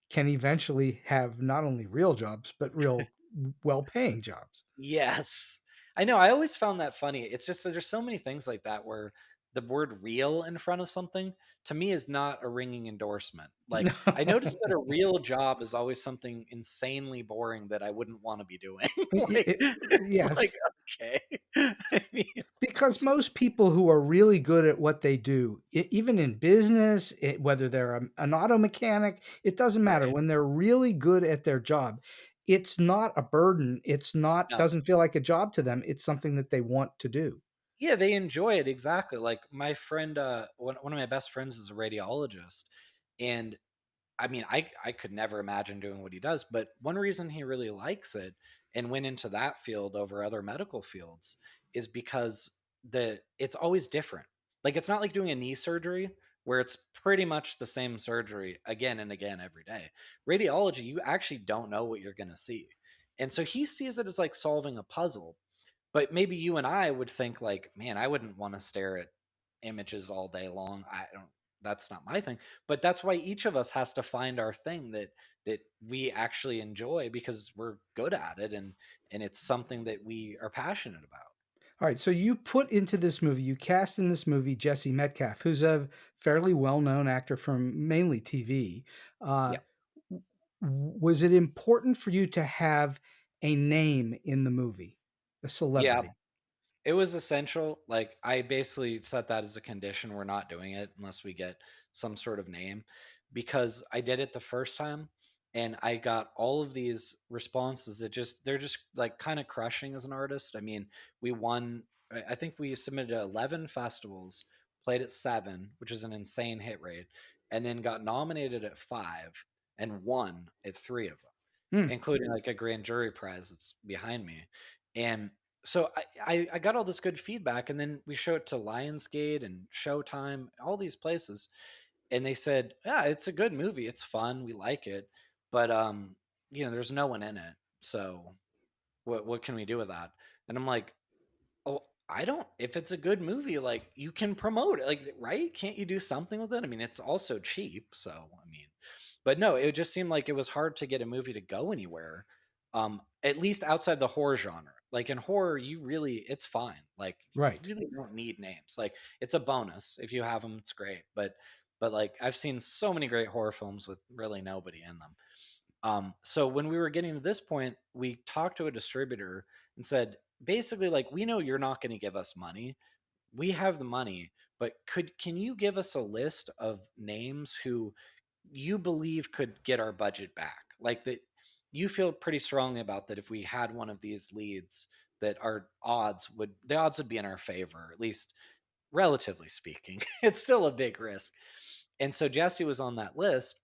can eventually have not only real jobs, but real well-paying jobs.
Yes. I know, I always found that funny. It's just that there's so many things like that where the word "real" in front of something, to me, is not a ringing endorsement. Like, I noticed that a real job is always something insanely boring that I wouldn't wanna be doing. Like, it's like,
Yes,
okay. I mean,
because most people who are really good at what they do, even in business, whether they're an auto mechanic, it doesn't matter.
right.
When they're really good at their job, it's not a burden. It's not
No.
doesn't feel like a job to them. It's something that they want to do.
Yeah, they enjoy it, exactly. Like, my friend, one of my best friends is a radiologist, and I mean, I could never imagine doing what he does, but one reason he really likes it and went into that field over other medical fields is because it's always different. Like, it's not like doing a knee surgery where it's pretty much the same surgery again and again every day. Radiology, you actually don't know what you're going to see. And so he sees it as like solving a puzzle, but maybe you and I would think like, man, I wouldn't want to stare at images all day long. I don't That's not my thing. But that's why each of us has to find our thing that we actually enjoy because we're good at it and it's something that we are passionate about.
All right, so you put into this movie, you cast in this movie Jesse Metcalf, who's a fairly well-known actor from mainly TV. Uh,
Yeah.
was it important for you to have a name in the movie, a
Yeah.
celebrity?
It was essential. Like, I basically set that as a condition. We're not doing it unless we get some sort of name because I did it the first time and I got all of these responses that they're just like kind of crushing as an artist. I mean, we won, I think we submitted to 11 festivals, played at 7, which is an insane hit rate, and then got nominated at 5 and won at 3 of them,
Hmm.
including like a grand jury prize that's behind me. And so I got all this good feedback, and then we showed it to Lionsgate and Showtime, all these places, and they said, "Yeah, it's a good movie. It's fun. We like it, but there's no one in it." So what can we do with that? And I'm like, oh, I don't, if it's a good movie, like you can promote it, like, right? Can't you do something with it? I mean, it's also cheap. So, I mean, but no, it just seemed like it was hard to get a movie to go anywhere. At least outside the horror genre. Like in horror, you really, it's fine. Like you
Right.
really don't need names. Like it's a bonus. If you have them, it's great. But like I've seen so many great horror films with really nobody in them. So when we were getting to this point, we talked to a distributor and said, basically, like, we know you're not going to give us money. We have the money, but can you give us a list of names who you believe could get our budget back? Like that you feel pretty strongly about that if we had one of these leads that our the odds would be in our favor, at least relatively speaking. It's still a big risk. And so Jesse was on that list.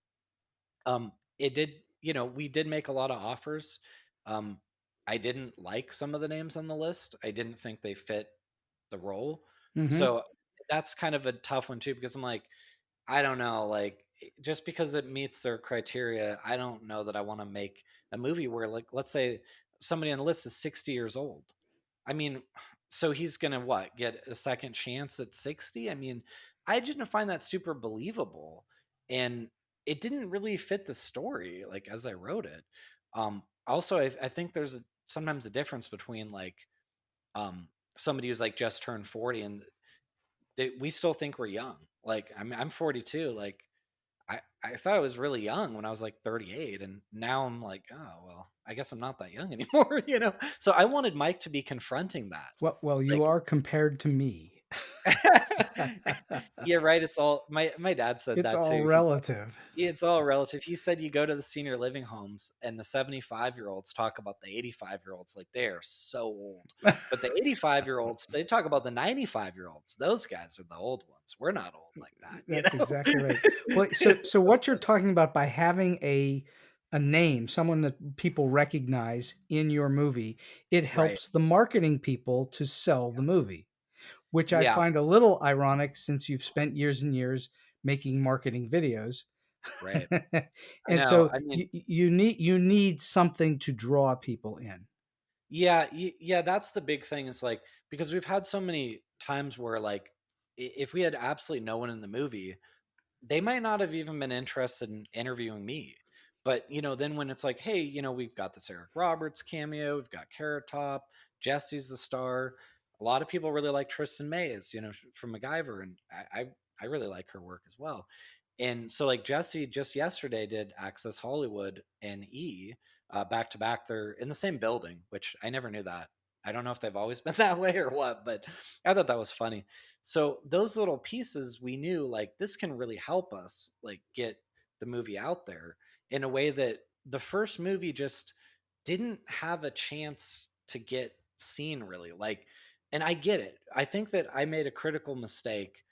It did, we did make a lot of offers. um I didn't like some of the names on the list. I didn't think they fit the role.
Mm-hmm.
So that's kind of a tough one too, because I'm like, I don't know, like just because it meets their criteria, I don't know that I want to make a movie where, like, let's say somebody on the list is 60 years old. I mean, so he's gonna what, get a second chance at 60? I mean, I didn't find that super believable, and it didn't really fit the story, like as I wrote it. Also, I think there's sometimes a difference between like um somebody who's like just turned 40 and we still think we're young. Like I'm 42. Like I thought I was really young when I was like 38, and now I'm like, oh well, I guess I'm not that young anymore, you know. So I wanted Mike to be confronting that,
Well, you
like,
are compared to me.
yeah, right. It's all my dad said
It's
that
all
too.
relative.
It's all relative. He said you go to the senior living homes and the 75-year-olds talk about the 85-year-olds like they are so old. But the 85-year-olds, they talk about the 95-year-olds. Those guys are the old ones. We're not old like that, you
That's exactly right. Well,
know?
so what you're talking about by having a name, someone that people recognize in your movie, it
Right.
helps the marketing people to sell the movie, which I
Yeah,
find a little ironic since you've spent years and years making marketing videos.
right. I
And
know.
so
I mean,
you need something to draw people in.
yeah, yeah, that's the big thing is like, because we've had so many times where like if we had absolutely no one in the movie, they might not have even been interested in interviewing me. But then when it's like, hey, we've got this Eric Roberts cameo, we've got Carrot Top, Jesse's the star. A lot of people really like Tristan Mays, from MacGyver, and I really like her work as well. And so like Jesse just yesterday did Access Hollywood and back to back. They're in the same building, which I never knew that. I don't know if they've always been that way or what, but I thought that was funny. So those little pieces, we knew like this can really help us like get the movie out there in a way that the first movie just didn't have a chance to get seen really. Like, and I get it. I think that I made a critical mistake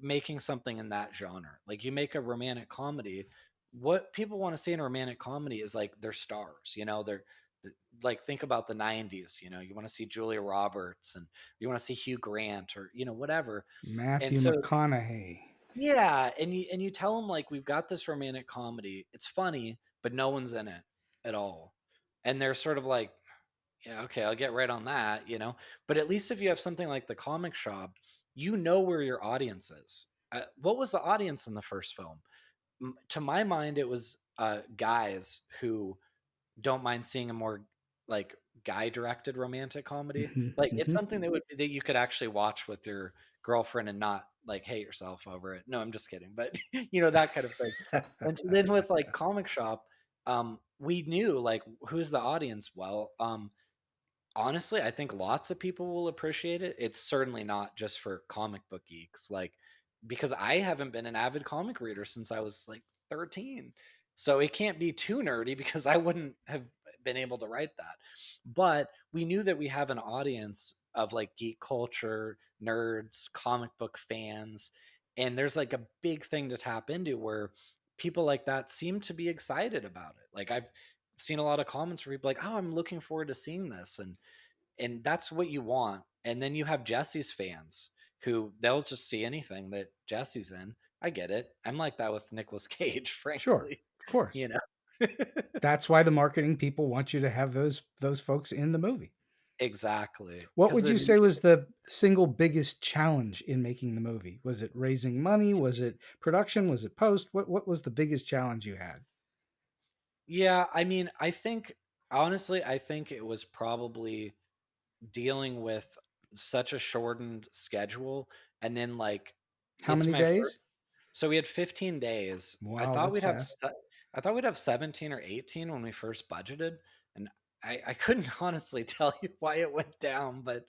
making something in that genre. Like you make a romantic comedy, what people want to see in a romantic comedy is like they're stars, like think about the 90s, you want to see Julia Roberts and you want to see Hugh Grant or whatever. And
Matthew
so
McConaughey.
yeah, and you tell them like we've got this romantic comedy. It's funny, but no one's in it at all. And they're sort of like, yeah, okay, I'll get right on that. But at least if you have something like The Comic Shop, you know where your audience is. What was the audience in the first film? To my mind, it was guys who don't mind seeing a more like guy directed romantic comedy.
Mhm,
Like it's
mhm.
something that you could actually watch with your girlfriend and not like hate yourself over it. No, I'm just kidding. But that kind of thing. And so then with like Comic Shop, we knew like who's the audience. Well, honestly, I think lots of people will appreciate it. It's certainly not just for comic book geeks, like because I haven't been an avid comic reader since I was like 13. So it can't be too nerdy because I wouldn't have been able to write that. But we knew that we have an audience of like geek culture, nerds, comic book fans, and there's like a big thing to tap into where people like that seem to be excited about it. Like I've seen a lot of comments where people are like, "Oh, I'm looking forward to seeing this," and that's what you want. And then you have Jesse's fans who they'll just see anything that Jesse's in. I get it. I'm like that with Nicolas Cage,
Sure,
frankly.
of course.
You know.
That's why the marketing people want you to have those folks in the movie.
Exactly.
What
Because
would you
then,
say was the single biggest challenge in making the movie? Was it raising money? Was it production? Was it post? What was the biggest challenge you had?
yeah, I mean, I think, honestly, I think it was probably dealing with such a shortened schedule. And then, like,
How
it's
many
my first.
days?
So we had 15 days.
Wow, that's fast.
I thought we'd have 17 or 18 when we first budgeted, and I couldn't honestly tell you why it went down, but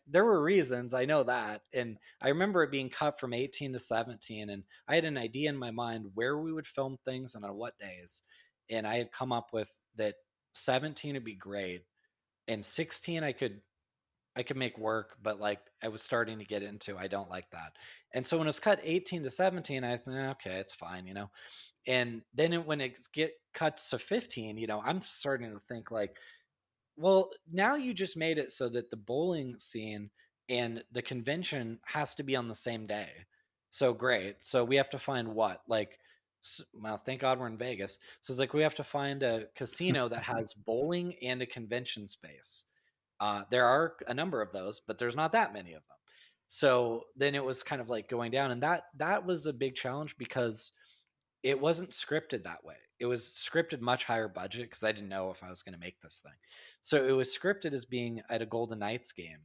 there were reasons, I know that. And I remember it being cut from 18 to 17, and I had an idea in my mind where we would film things and on what days. And I had come up with that 17 would be great, and 16 I could make work, but like I was starting to get into, I don't like that. And so when it was cut 18 to 17, I thought, okay, it's fine, you know. And then when it get cuts to 15, I'm starting to think like, well, now you just made it so that the bowling scene and the convention has to be on the same day. So great. So we have to find what? Like, well, thank God we're in Vegas. So it's like we have to find a casino that has bowling and a convention space. There are a number of those, but there's not that many of them. So then it was kind of like going down, and that was a big challenge because it wasn't scripted that way. It was scripted much higher budget because I didn't know if I was going to make this thing. So it was scripted as being at a Golden Knights game,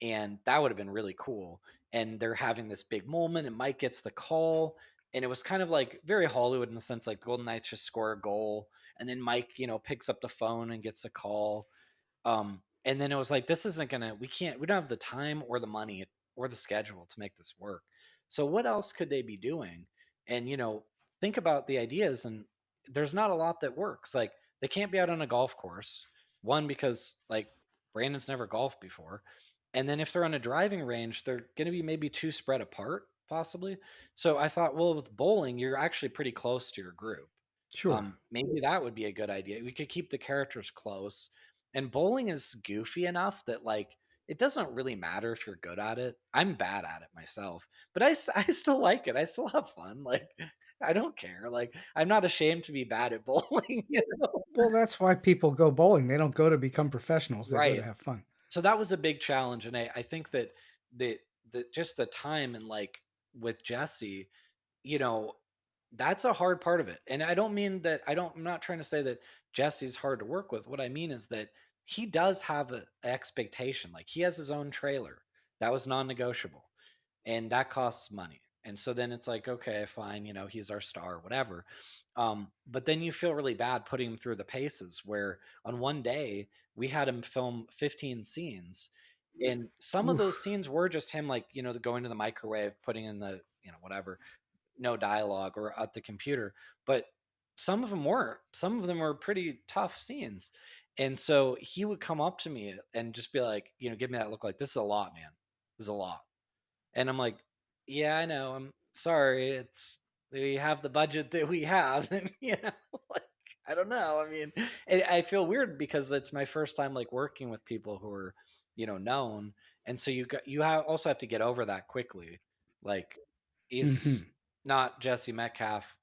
and that would have been really cool. And they're having this big moment, and Mike gets the call, and it was kind of like very Hollywood in the sense like Golden Knights just score a goal, and then Mike, picks up the phone and gets a call, and then it was like, this isn't gonna, we don't have the time or the money or the schedule to make this work. So what else could they be doing? And think about the ideas, and there's not a lot that works. Like, they can't be out on a golf course. One, because like Brandon's never golfed before. And then if they're on a driving range, they're gonna be maybe too spread apart, possibly. So I thought, well, with bowling, you're actually pretty close to your group.
Sure.
Maybe that would be a good idea. We could keep the characters close. And bowling is goofy enough that like it doesn't really matter if you're good at it. I'm bad at it myself, but I still like it. I still have fun. Like, I don't care. Like, I'm not ashamed to be bad at bowling.
Well, that's why people go bowling. They don't go to become professionals. They go to
Right.
have fun.
So that was a big challenge, and I think that the just the time, and like with Jesse, you know, that's a hard part of it. And I don't mean that, I'm not trying to say that Jesse's hard to work with. What I mean is that he does have an expectation. Like, he has his own trailer that was non-negotiable, and that costs money. And so then it's like, okay, fine, he's our star, whatever. But then you feel really bad putting him through the paces where on one day we had him film 15 scenes, and some of those
Oof.
scenes were just him, like, going to the microwave, putting in the, whatever, no dialogue or at the computer. But some of them weren't. Some of them were pretty tough scenes. And so he would come up to me and just be like, give me that look, like, this is a lot, man. This is a lot. And I'm like, yeah, I know. I'm sorry. We have the budget that we have. And, like, I don't know. I mean, I feel weird because it's my first time like working with people who are, known. And so also have to get over that quickly. Like, he's
Hmm.
not Jesse Metcalf,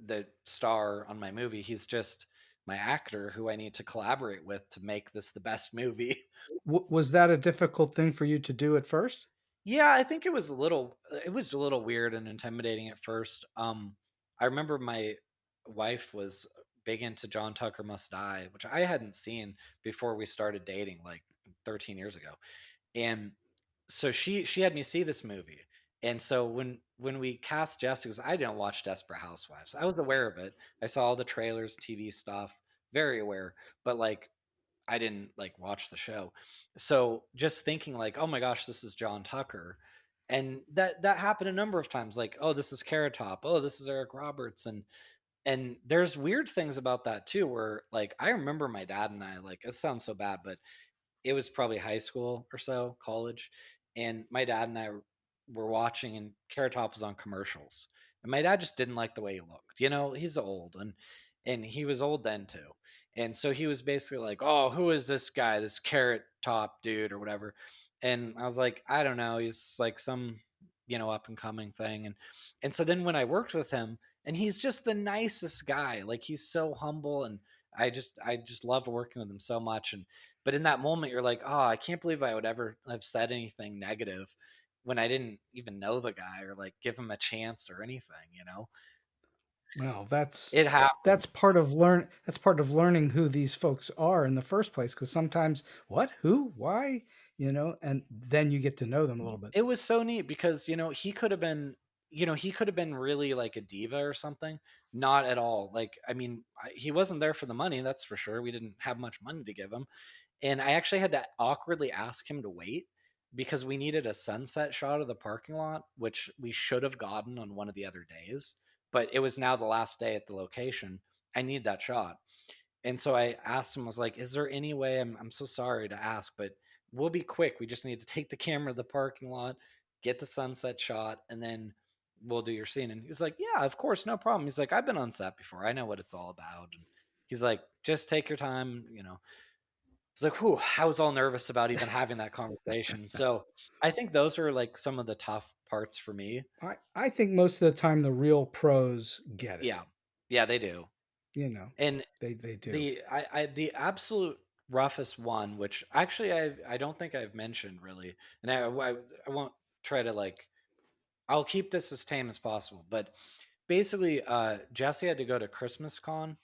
the star on my movie. He's just my actor who I need to collaborate with to make this the best movie.
Was that a difficult thing for you to do at first?
Yeah, I think it was a little weird and intimidating at first. I remember my wife was big into John Tucker Must Die, which I hadn't seen before we started dating like 13 years ago. And so she had me see this movie. And so when we cast Jesse, because I didn't watch Desperate Housewives, I was aware of it. I saw all the trailers, TV stuff, very aware, but like I didn't like watch the show. So just thinking like, oh my gosh, this is John Tucker. And that happened a number of times. Like, oh, this is Carrot Top. Oh, this is Eric Roberts. And there's weird things about that too, where like I remember my dad and I, like, it sounds so bad, but it was probably high school or so, college, and my dad and I were watching, and Carrot Top was on commercials, and my dad just didn't like the way he looked. He's old, and he was old then too, and so he was basically like, "Oh, who is this guy, this Carrot Top dude or whatever?" And I was like, "I don't know. He's like some, up and coming thing. And so then when I worked with him, and he's just the nicest guy, like he's so humble, and I just love working with him so much. And but in that moment you're like, oh, I can't believe I would ever have said anything negative when I didn't even know the guy or like give him a chance or anything.
Well,
It happened.
that's part of learning who these folks are in the first place, because sometimes what, who, why, and then you get to know them a little bit.
It was so neat because, he could have been really like a diva or something. Not at all. Like, I mean, he wasn't there for the money, that's for sure. We didn't have much money to give him. And I actually had to awkwardly ask him to wait because we needed a sunset shot of the parking lot, which we should have gotten on one of the other days. But it was now the last day at the location. I need that shot. And so I asked him, I was like, is there any way, I'm so sorry to ask, but we'll be quick. We just need to take the camera to the parking lot, get the sunset shot, and then we'll do your scene. And he was like, yeah, of course, no problem. He's like, I've been on set before. I know what it's all about. And he's like, just take your time. It's like, whew, I was all nervous about even having that conversation. So I think those are like some of the tough parts for me.
I think most of the time the real pros get it.
Yeah. Yeah, they do.
You know,
And
they do.
the absolute roughest one, which actually I don't think I've mentioned really, and I won't try to like, I'll keep this as tame as possible, but basically Jesse had to go to Christmas Con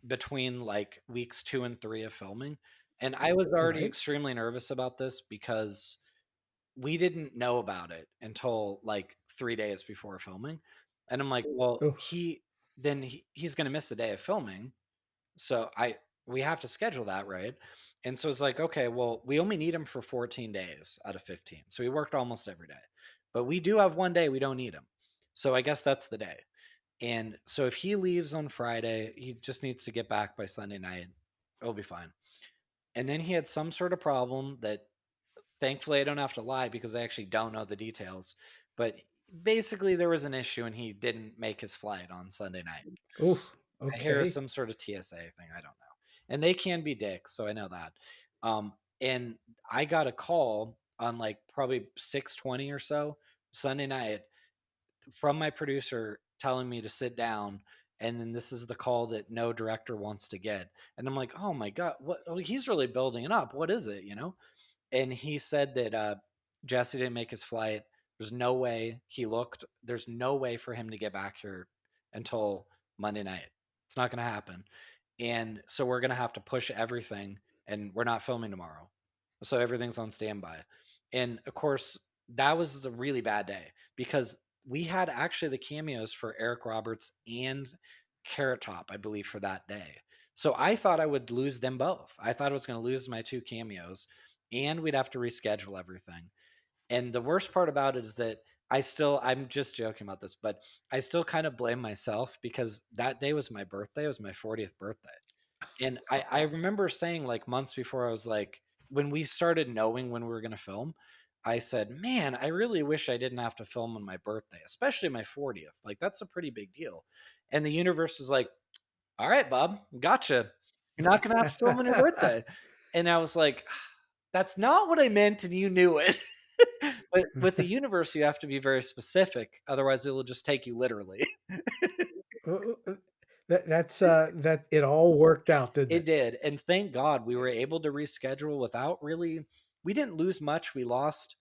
between like weeks 2 and 3 of filming, and I was already
Right.
extremely nervous about this because we didn't know about it until like 3 days before filming, and I'm like, well,
Oh,
he's going to miss a day of filming, so we have to schedule that, right? And so it's like, okay, well, we only need him for 14 days out of 15. So he worked almost every day. But we do have one day we don't need him. So I guess that's the day. And so if he leaves on Friday, he just needs to get back by Sunday night. It'll be fine. And then he had some sort of problem that thankfully I don't have to lie because I actually don't know the details. But basically there was an issue and he didn't make his flight on Sunday night.
oh,
I hear
okay.
some sort of TSA thing. I don't know. And they can be dicks, so I know that. And I got a call on like probably 6:20 or so Sunday night from my producer telling me to sit down. And then this is the call that no director wants to get. And I'm like, oh my God, what? Oh, he's really building it up. What is it? And he said that Jesse didn't make his flight. There's no way he looked. There's no way for him to get back here until Monday night. It's not going to happen. And so we're going to have to push everything, and we're not filming tomorrow. So everything's on standby. And of course, that was a really bad day because we had actually the cameos for Eric Roberts and Carrot Top, I believe, for that day. So I thought I would lose them both. I thought I was going to lose my 2 cameos and we'd have to reschedule everything. And the worst part about it is that I'm just joking about this, but I still kind of blame myself because that day was my birthday. It was my 40th birthday. And I remember saying like months before, I was like, when we started knowing when we were going to film, I said, man, I really wish I didn't have to film on my birthday, especially my 40th. Like, that's a pretty big deal. And the universe is like, all right, Bob, gotcha. You're not going to have to film on your birthday. And I was like, that's not what I meant. And you knew it. But with the universe, you have to be very specific. Otherwise, it will just take you literally.
That it all worked out, didn't
It
it?
did. And thank God we were able to reschedule without really, we didn't lose much. We lost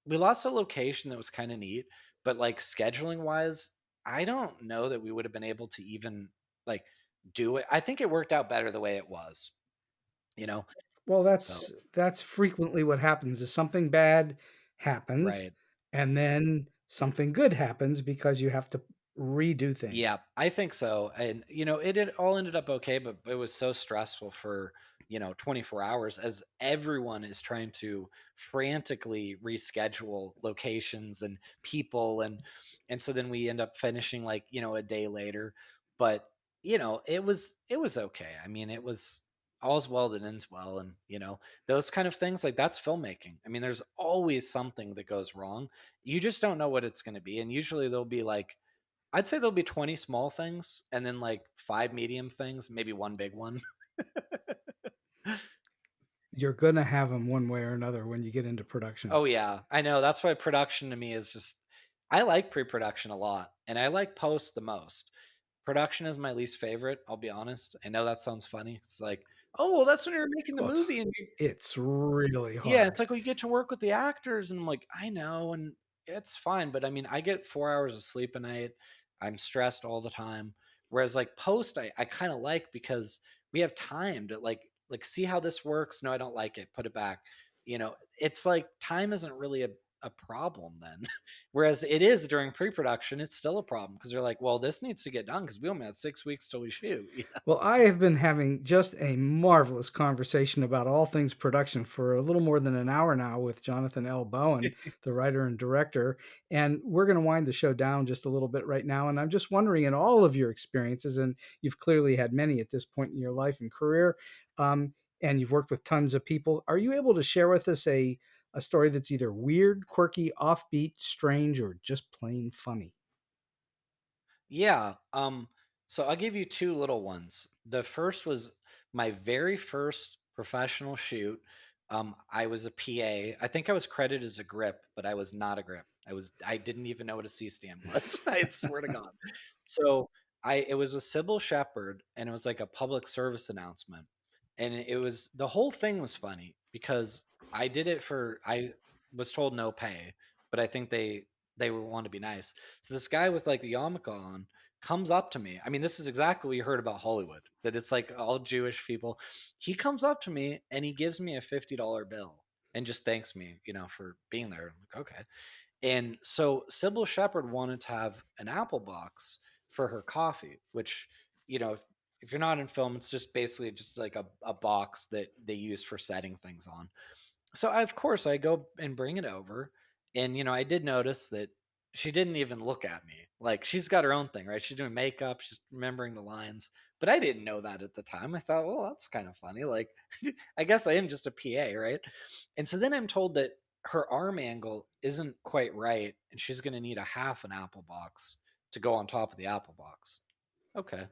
a location that was kind of neat, but like scheduling wise, I don't know that we would have been able to even like do it. I think it worked out better the way it was, you know?
Well,
So,
that's frequently what happens is something bad happens,
right.
and then something good happens because you have to redo
Yeah,
things.
I think so. And it all ended up okay, but it was so stressful for, 24 hours as everyone is trying to frantically reschedule locations and people, and so then we end up finishing like, a day later. But, it was okay. I mean, it was all's well that ends well, and those kind of things, like, that's filmmaking. I mean, there's always something that goes wrong. You just don't know what it's going to be, and usually there'll be like, I'd say there'll be 20 small things and then like 5 medium things, maybe one big one.
You're gonna have them one way or another when you get into production.
Oh yeah, I know. That's why production to me is just I like pre-production a lot, and I like post the most. Production is my least favorite, I'll be honest. I know that sounds funny. It's like, "Oh, well, that's when you're making the
Well,
movie and you."
it's really
Yeah, it's
hard.
like, "Well, you get to work with the actors," and I'm like, "I know, and it's fine," but I mean, I get 4 hours of sleep a night. I'm stressed all the time. Whereas, like, post, I kinda like because we have time to, see how this works. "No, I don't like it. Put it back." It's like time isn't really a problem then. Whereas it is during pre-production, it's still a problem because 'cause they're like, "Well, this needs to get done because we only had 6 weeks till we shoot."
Well, I have been having just a marvelous conversation about all things production for a little more than an hour now with Jonathan L. Bowen, the writer and director. And we're going to wind the show down just a little bit right now. And I'm just wondering, in all of your experiences, and you've clearly had many at this point in your life and career, and you've worked with tons of people, are you able to share with us a story that's either weird, quirky, offbeat, strange, or just plain funny?
Yeah. So I'll give you two little ones. The first was my very first professional shoot. I was a PA. I think I was credited as a grip, but I was not a grip. I didn't even know what a C stand was. I swear to God. So it was with Sybil Shepherd, and it was like a public service announcement. And it was the whole thing was funny because I was told no pay, but I think they were want to be nice. So this guy with like the yarmulke on comes up to me. I mean, this is exactly what you heard about Hollywood, that it's like all Jewish people. He comes up to me and he gives me a $50 bill and just thanks me, for being there. I'm like, okay. And so Sybil Shepherd wanted to have an Apple box for her coffee, which, if you're not in film, it's just basically just like a box that they use for setting things on. So of course I go and bring it over, and I did notice that she didn't even look at me. Like, she's got her own thing, right? She's doing makeup, she's remembering the lines, but I didn't know that at the time. I thought, well, that's kind of funny. Like, I guess I am just a PA, right? And so then I'm told that her arm angle isn't quite right, and she's going to need a half an apple box to go on top of the apple box. Okay.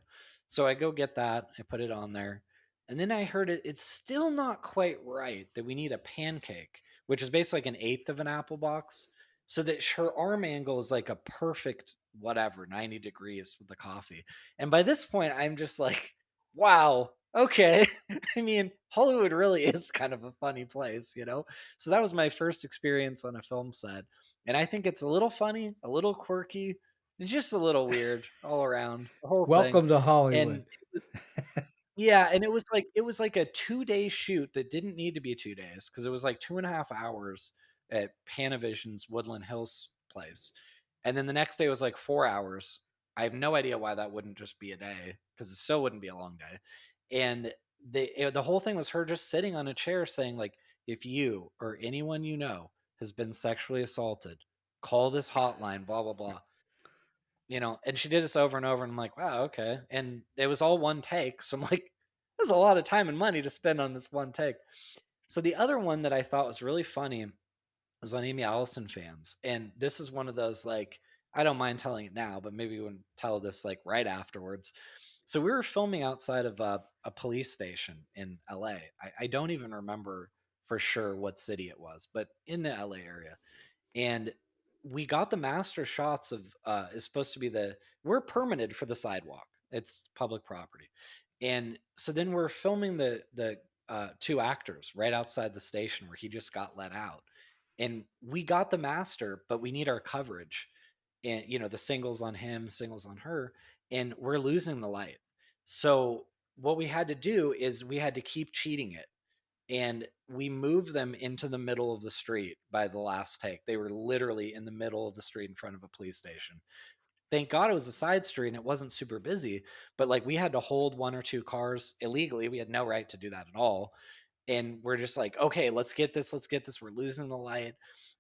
So I go get that. I put it on there. And then I heard it's still not quite right that we need a pancake, which is basically like an eighth of an apple box, so that her arm angle is like a perfect whatever, 90 degrees with the coffee. And by this point, I'm just like, wow, okay. I mean, Hollywood really is kind of a funny place. So that was my first experience on a film set. And I think it's a little funny, a little quirky, it's just a little weird all around, the whole thing.
Welcome to
And
Hollywood.
yeah, and it was like a 2-day shoot that didn't need to be 2 days because it was like 2.5 hours at Panavision's Woodland Hills place. And then the next day was like 4 hours. I have no idea why that wouldn't just be a day because it still wouldn't be a long day. And the whole thing was her just sitting on a chair saying, like, if you or anyone you know has been sexually assaulted, call this hotline, blah blah blah. And she did this over and over, and I'm like, wow, okay. And it was all one take. So I'm like, there's a lot of time and money to spend on this one take. So the other one that I thought was really funny was on Amy Alyson Fans. And this is one of those, like, I don't mind telling it now, but maybe we would tell this like right afterwards. So we were filming outside of a police station in LA. I don't even remember for sure what city it was, but in the LA area. And we got the master shots of is supposed to be we're permitted for the sidewalk. It's public property. And so then we're filming the two actors right outside the station where he just got let out. And we got the master, but we need our coverage. And the singles on him, singles on her, and we're losing the light. So what we had to do is we had to keep cheating it, and we moved them into the middle of the street by the last take. They were literally in the middle of the street in front of a police station. Thank God it was a side street and it wasn't super busy, but like we had to hold one or two cars illegally. We had no right to do that at all. And we're just like, okay, let's get this, let's get this. We're losing the light.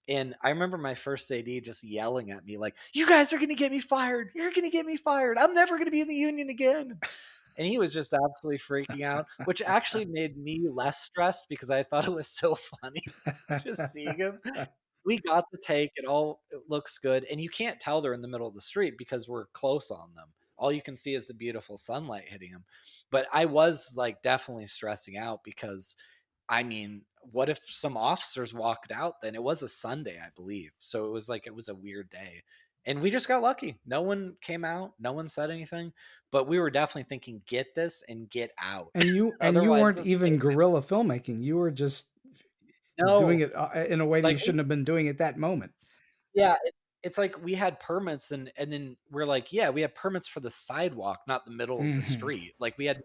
And I remember my first AD just yelling at me, like, you guys are going to get me fired. You're going to get me fired. I'm never going to be in the union again. And he was just absolutely freaking out, which actually made me less stressed because I thought it was so funny just seeing him. We got the take, it looks good, and you can't tell they're in the middle of the street because we're close on them. All you can see is the beautiful sunlight hitting them. But I was like definitely stressing out because, I mean, what if some officers walked out then? It was a Sunday, I believe. So it was a weird day. And we just got lucky. No one came out, no one said anything, but we were definitely thinking, get this and get out.
And you
Otherwise,
weren't
this
even guerrilla filmmaking. You were just doing
no,
it in a way that you
like
shouldn't have been doing at that moment.
yeah, it's like we had permits and then we're like, yeah, we have permits for the sidewalk, not the middle of the
Hmm.
street. Like we had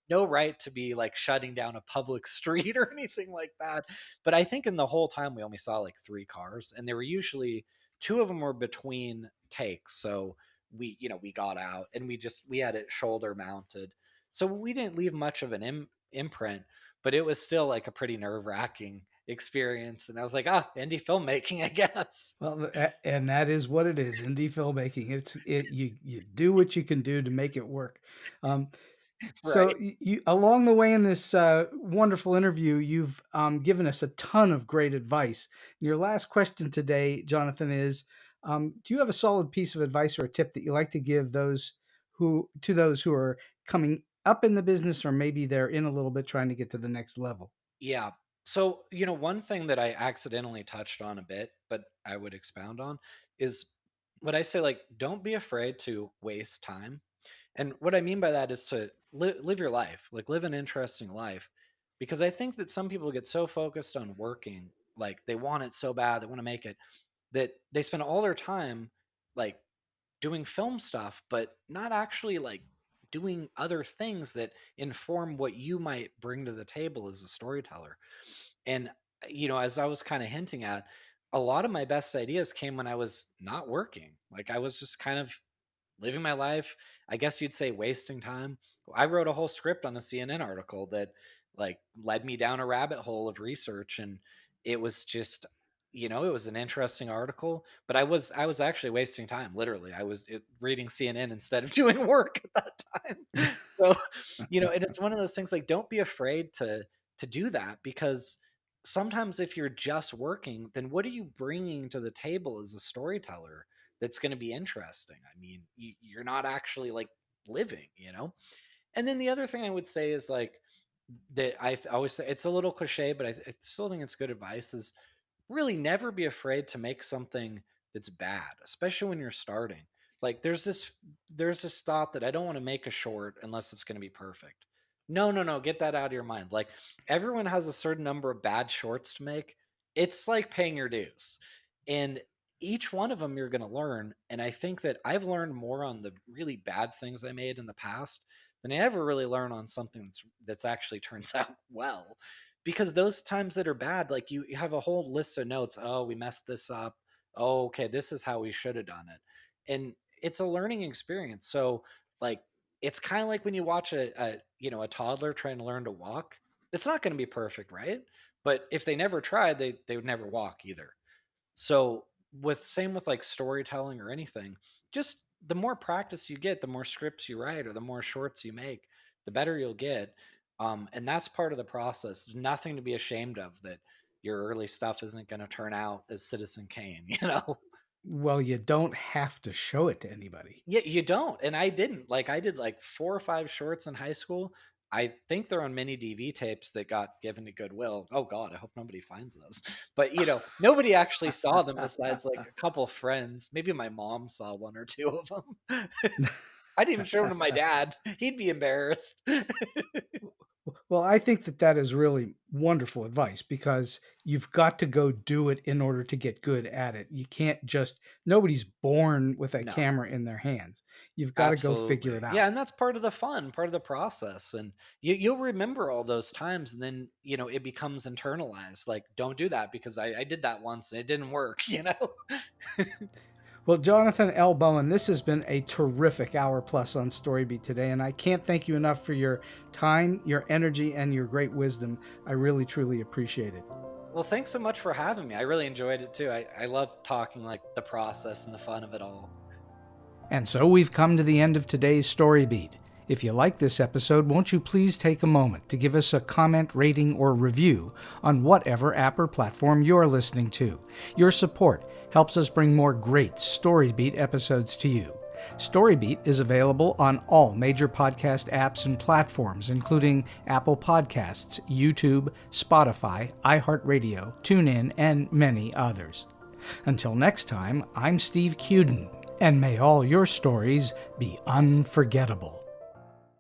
no right to be like shutting down a public street or anything like that. But I think in the whole time we only saw like 3 cars, and they were usually two of them were between takes. So we got out and we had it shoulder mounted. So we didn't leave much of an imprint, but it was still like a pretty nerve-wracking experience. And I was like, indie filmmaking, I guess.
Well, and that is what it is, indie filmmaking. You do what you can do to make it work. Um, so
Right.
you along the way in this wonderful interview, you've given us a ton of great advice. Your last question today, Jonathan, is: do you have a solid piece of advice or a tip that you like to give those who are coming up in the business, or maybe they're in a little bit trying to get to the next level?
Yeah. So, one thing that I accidentally touched on a bit, but I would expound on is what I say, like, don't be afraid to waste time. And what I mean by that is to live your life, like, live an interesting life. Because I think that some people get so focused on working, like, they want it so bad, they want to make it, that they spend all their time, like, doing film stuff, but not actually like doing other things that inform what you might bring to the table as a storyteller. And, as I was kind of hinting at, a lot of my best ideas came when I was not working. Like I was just kind of living my life. I guess you'd say wasting time. I wrote a whole script on a CNN article that like led me down a rabbit hole of research, and it was just it was an interesting article, but I was actually wasting time. Literally, I was reading CNN instead of doing work at that time. So, and it's one of those things like don't be afraid to do that, because sometimes if you're just working, then what are you bringing to the table as a storyteller that's going to be interesting? I mean, you're not actually like living. And then the other thing I would say is like that always say, it's a little cliche, but I still think it's good advice, is really never be afraid to make something that's bad, especially when you're starting. Like there's this thought that I don't want to make a short unless it's going to be perfect. No, no, no, get that out of your mind. Like everyone has a certain number of bad shorts to make. It's like paying your dues. And each one of them you're going to learn, and I think that I've learned more on the really bad things I made in the past than I ever really learn on something that's actually turns out well, because those times that are bad, like you have a whole list of notes. Oh, we messed this up. Oh, okay, this is how we should have done it. And it's a learning experience. So like it's kind of like when you watch a toddler trying to learn to walk. It's not going to be perfect, right? But if they never tried, they would never walk either. So with like storytelling or anything, just the more practice you get, the more scripts you write or the more shorts you make, the better you'll get. And that's part of the process. There's nothing to be ashamed of that your early stuff isn't going to turn out as Citizen Kane.
Well, you don't have to show it to anybody.
Yeah, you don't. And I didn't. Like I did like 4 or 5 shorts in high school. I think they're on mini DV tapes that got given to Goodwill. Oh God, I hope nobody finds those. But nobody actually saw them besides like a couple friends. Maybe my mom saw one or two of them. I didn't even show them to my dad. He'd be embarrassed.
Well, I think that is really wonderful advice, because you've got to go do it in order to get good at it. You can't just, nobody's born with a
No.
camera in their hands. You've got to go figure
Absolutely.
it out.
Yeah, and that's part of the fun, part of the process. And you'll remember all those times, and then, it becomes internalized. Like, don't do that because I did that once and it didn't work.
Well, Jonathan L. Bowen, this has been a terrific hour plus on StoryBeat today, and I can't thank you enough for your time, your energy, and your great wisdom. I really, truly appreciate it.
Well, thanks so much for having me. I really enjoyed it too. I love talking like the process and the fun of it all.
And so we've come to the end of today's StoryBeat. If you like this episode, won't you please take a moment to give us a comment, rating, or review on whatever app or platform you're listening to. Your support helps us bring more great StoryBeat episodes to you. StoryBeat is available on all major podcast apps and platforms, including Apple Podcasts, YouTube, Spotify, iHeartRadio, TuneIn, and many others. Until next time, I'm Steve Cuden. And may all your stories be unforgettable.